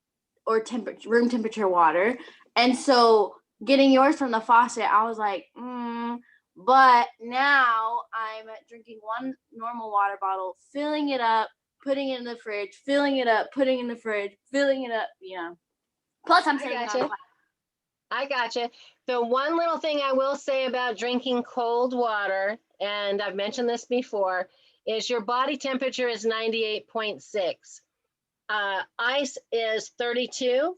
or room temperature water. And so getting yours from the faucet, I was like, but now I'm drinking one normal water bottle, filling it up, putting it in the fridge, filling it up, putting it in the fridge, filling it up, Plus I'm saving on class. I gotcha. The one little thing I will say about drinking cold water, and I've mentioned this before, is your body temperature is 98.6. Ice is 32,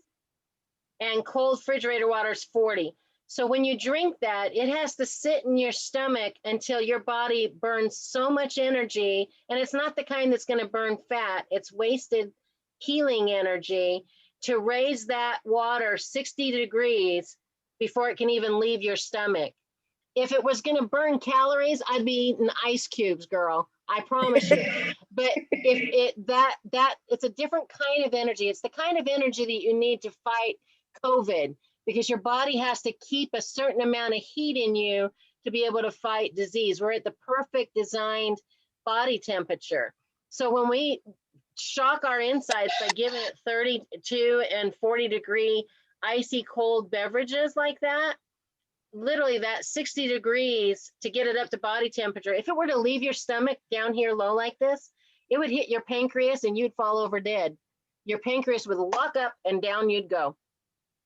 and cold refrigerator water is 40. So when you drink that, it has to sit in your stomach until your body burns so much energy. And it's not the kind that's going to burn fat. It's wasted healing energy to raise that water 60 degrees before it can even leave your stomach. If it was going to burn calories, I'd be eating ice cubes, girl. I promise you. But if it's a different kind of energy. It's the kind of energy that you need to fight COVID, because your body has to keep a certain amount of heat in you to be able to fight disease. We're at the perfect designed body temperature. So when we shock our insides by giving it 32 and 40 degree icy cold beverages like that, literally that 60 degrees to get it up to body temperature, if it were to leave your stomach down here low like this, it would hit your pancreas and you'd fall over dead. Your pancreas would lock up and down you'd go.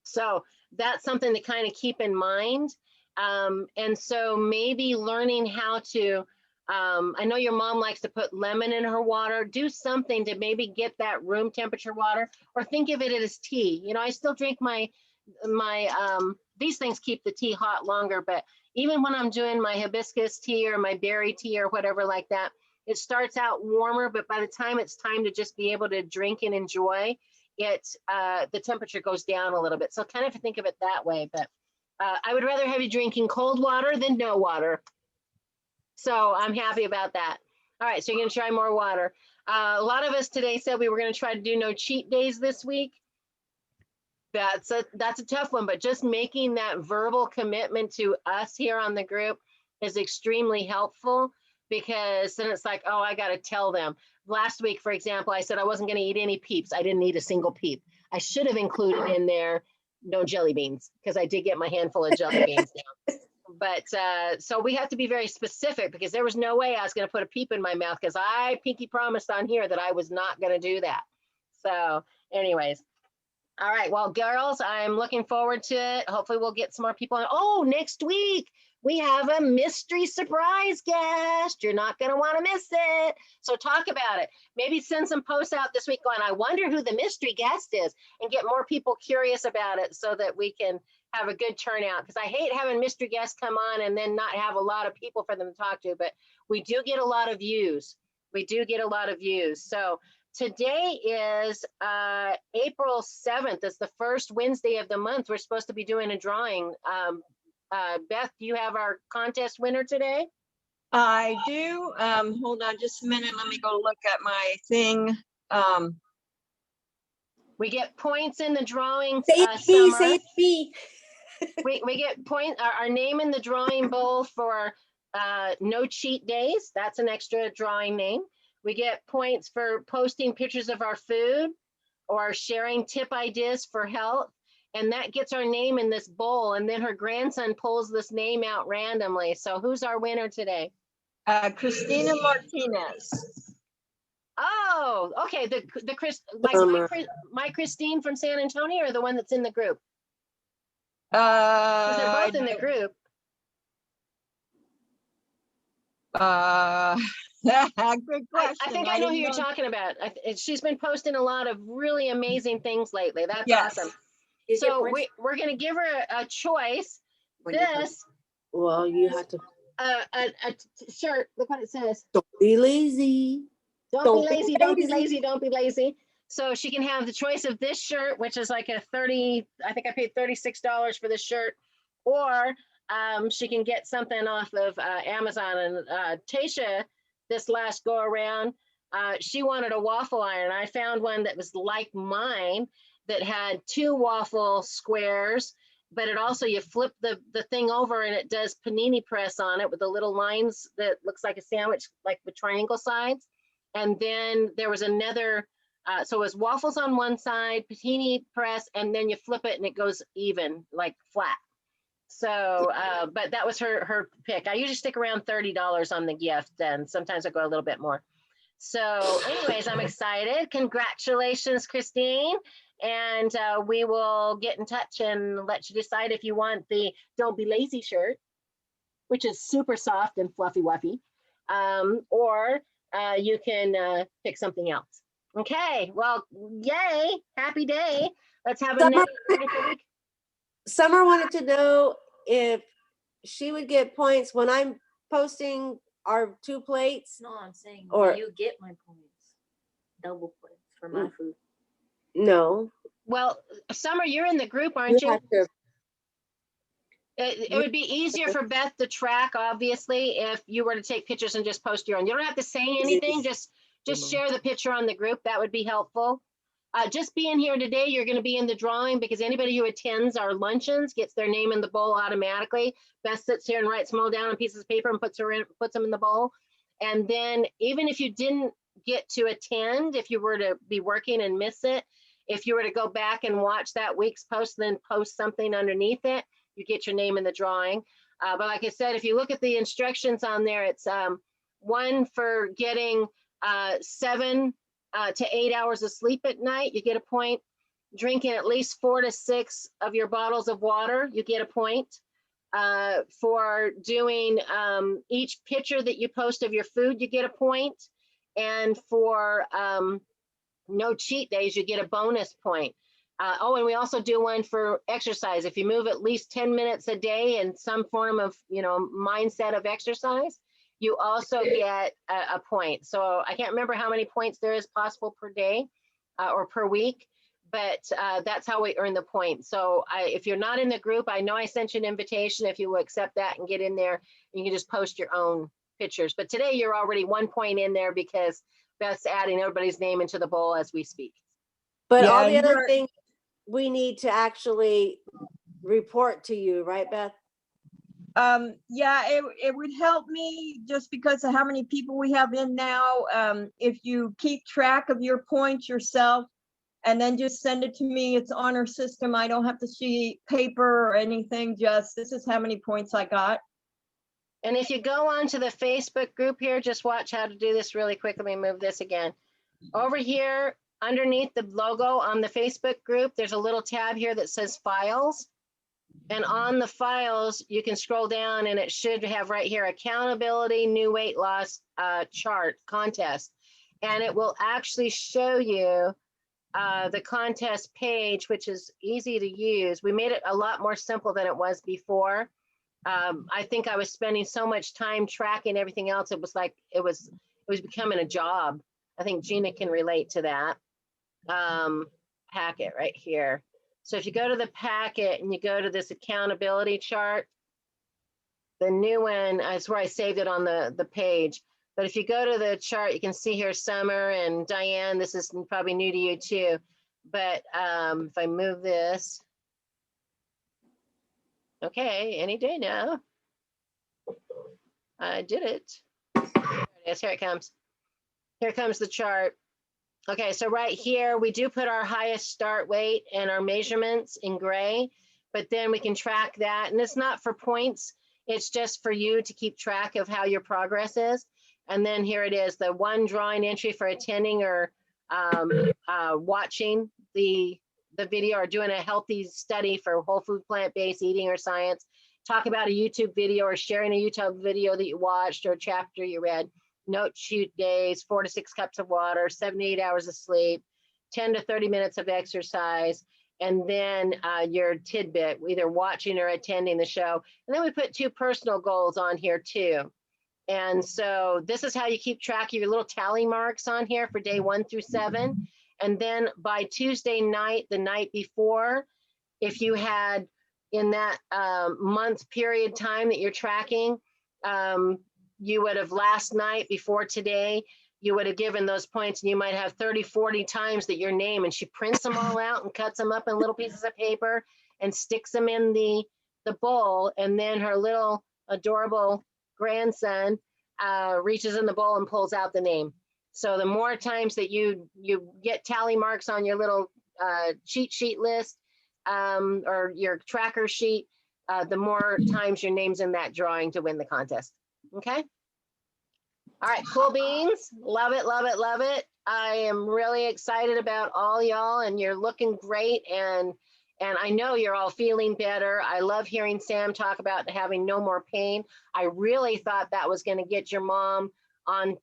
So that's something to kind of keep in mind. And so maybe learning how to, I know your mom likes to put lemon in her water, do something to maybe get that room temperature water, or think of it as tea. You know, I still drink my these things keep the tea hot longer, but even when I'm doing my hibiscus tea or my berry tea or whatever like that, it starts out warmer, but by the time it's time to just be able to drink and enjoy it, the temperature goes down a little bit. So kind of think of it that way, but I would rather have you drinking cold water than no water. So I'm happy about that. All right, so you're gonna try more water. A lot of us today said we were gonna try to do no cheat days this week. That's a tough one, but just making that verbal commitment to us here on the group is extremely helpful, because then it's like, oh, I got to tell them. Last week, for example, I said I wasn't going to eat any Peeps. I didn't eat a single Peep. I should have included in there no jelly beans, because I did get my handful of jelly beans down. But so we have to be very specific, because there was no way I was going to put a Peep in my mouth, because I pinky promised on here that I was not going to do that. So anyways. All right, well, girls, I'm looking forward to it. Hopefully we'll get some more people on. Oh, next week, we have a mystery surprise guest. You're not going to want to miss it. So talk about it. Maybe send some posts out this week going, I wonder who the mystery guest is, and get more people curious about it so that we can have a good turnout. Because I hate having mystery guests come on and then not have a lot of people for them to talk to, but we do get a lot of views. We do get a lot of views. So today is April 7th. It's the first Wednesday of the month. We're supposed to be doing a drawing. Beth, do you have our contest winner today? I do. Hold on just a minute. Let me go look at my thing. We get points in the drawing. Say it me, Summer. say it me. We get our name in the drawing bowl for no cheat days. That's an extra drawing name. We get points for posting pictures of our food or sharing tip ideas for health. And that gets our name in this bowl. And then her grandson pulls this name out randomly. So who's our winner today? Christina Martinez. Oh, okay. The Chris, like my Christine from San Antonio, or the one that's in the group? Because they're both in the group. Good question. I think I know who you're talking about. She's been posting a lot of really amazing things lately. That's awesome. So we're going to give her a choice. Well, you have to. A shirt. Look what it says. Don't be lazy. Don't be lazy. Don't be lazy. Don't be lazy. So she can have the choice of this shirt, which is like I think I paid $36 for this shirt, or she can get something off of Amazon. And Tasha, this last go around, she wanted a waffle iron. I found one that was like mine that had 2 waffle squares, but it also, you flip the thing over and it does panini press on it with the little lines that looks like a sandwich, like with triangle sides. And then there was another, so it was waffles on one side, panini press, and then you flip it and it goes even, like flat. So, but that was her pick. I usually stick around $30 on the gift, and sometimes I go a little bit more. So anyways, I'm excited. Congratulations, Christine. And we will get in touch and let you decide if you want the Don't Be Lazy shirt, which is super soft and fluffy wuffy, or you can pick something else. Okay, well, yay, happy day. Let's have a next week. Summer wanted to know if she would get points when I'm posting our 2 plates. No, I'm saying, Or- do you get my points? Double points for my food. No. Well, Summer, you're in the group, You aren't you? have to. It would be easier for Beth to track, obviously, if you were to take pictures and just post your own. You don't have to say anything, just share the picture on the group. That would be helpful. Just being here today, you're going to be in the drawing because anybody who attends our luncheons gets their name in the bowl automatically. Beth sits here and writes them all down on pieces of paper and puts them in the bowl. And then even if you didn't get to attend, if you were to be working and miss it, if you were to go back and watch that week's post, then post something underneath it, you get your name in the drawing. But like I said, if you look at the instructions on there, it's one for getting 7 to 8 hours of sleep at night, you get a point. Drinking at least 4 to 6 of your bottles of water, you get a point. For doing each picture that you post of your food, you get a point. And for no cheat days, you get a bonus point. Oh, and we also do one for exercise. If you move at least 10 minutes a day in some form of, mindset of exercise, you also get a point. So I can't remember how many points there is possible per day or per week, but that's how we earn the points. So if you're not in the group, I know I sent you an invitation. If you will accept that and get in there, you can just post your own pictures. But today you're already 1 point in there because Beth's adding everybody's name into the bowl as we speak. But Yeah, all the and other you're- things we need to actually report to you, right, Beth? Yeah, it would help me just because of how many people we have in now. If you keep track of your points yourself and then just send it to me, it's on our system. I don't have to see paper or anything, just this is how many points I got. And if you go on to the Facebook group here, just watch how to do this really quick. Let me move this again. Over here, underneath the logo on the Facebook group, there's a little tab here that says files. And on the files, you can scroll down and it should have right here, accountability, new weight loss chart contest. And it will actually show you the contest page, which is easy to use. We made it a lot more simple than it was before. I think I was spending so much time tracking everything else. It was like, it was becoming a job. I think Gina can relate to that. Packet right here. So if you go to the packet and you go to this accountability chart, the new one is where I saved it on the page. But if you go to the chart, you can see here Summer and Diane, this is probably new to you too. But if I move this, okay, any day now. I did it. There it is, here it comes. Here comes the chart. Okay, so right here, we do put our highest start weight and our measurements in gray, but then we can track that. And it's not for points, it's just for you to keep track of how your progress is. And then here it is, the one drawing entry for attending or watching the video or doing a healthy study for whole food, plant-based eating or science. Talk about a YouTube video or sharing a YouTube video that you watched or a chapter you read. Note shoot days, 4 to 6 cups of water, 7 to 8 hours of sleep, 10 to 30 minutes of exercise, and then your tidbit, either watching or attending the show. And then we put 2 personal goals on here too. And so this is how you keep track of your little tally marks on here for day 1 through 7. And then by Tuesday night, the night before, if you had in that month period time that you're tracking, you would have last night before today, you would have given those points and you might have 30, 40 times that your name, and she prints them all out and cuts them up in little pieces of paper and sticks them in the bowl. And then her little adorable grandson reaches in the bowl and pulls out the name. So the more times that you get tally marks on your little cheat sheet list or your tracker sheet, the more times your name's in that drawing to win the contest. Okay. All right, cool beans. Love it, love it, love it. I am really excited about all y'all, and you're looking great. And I know you're all feeling better. I love hearing Sam talk about having no more pain. I really thought that was going to get your mom on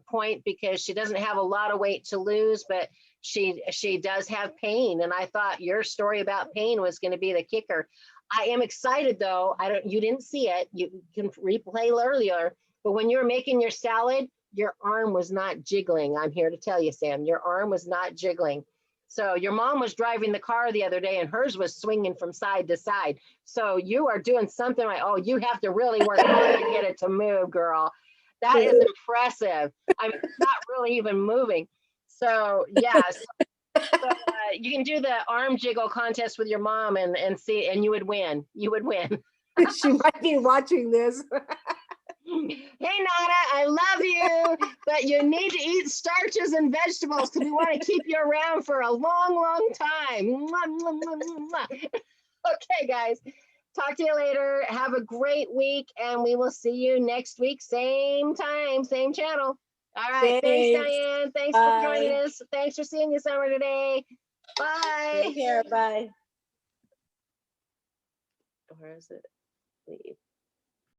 point because she doesn't have a lot of weight to lose, but she does have pain. And I thought your story about pain was going to be the kicker. I am excited though. You didn't see it. You can replay earlier, but when you were making your salad, your arm was not jiggling. I'm here to tell you, Sam, your arm was not jiggling. So your mom was driving the car the other day and hers was swinging from side to side. So you are doing something like, oh, you have to really work hard to get it to move, girl. That is impressive. I mean, it's not really even moving. So yes, you can do the arm jiggle contest with your mom and see, and you would win. You would win. She might be watching this. Hey Nana, I love you, but you need to eat starches and vegetables because we want to keep you around for a long, long time. Mwah, mwah, mwah, mwah. Okay, guys. Talk to you later. Have a great week, and we will see you next week, same time, same channel. All right. Thanks, Thanks. Diane. Thanks for joining Bye. us. Thanks for seeing you Summer today. Bye. Take care. Bye. Where is it? Leave.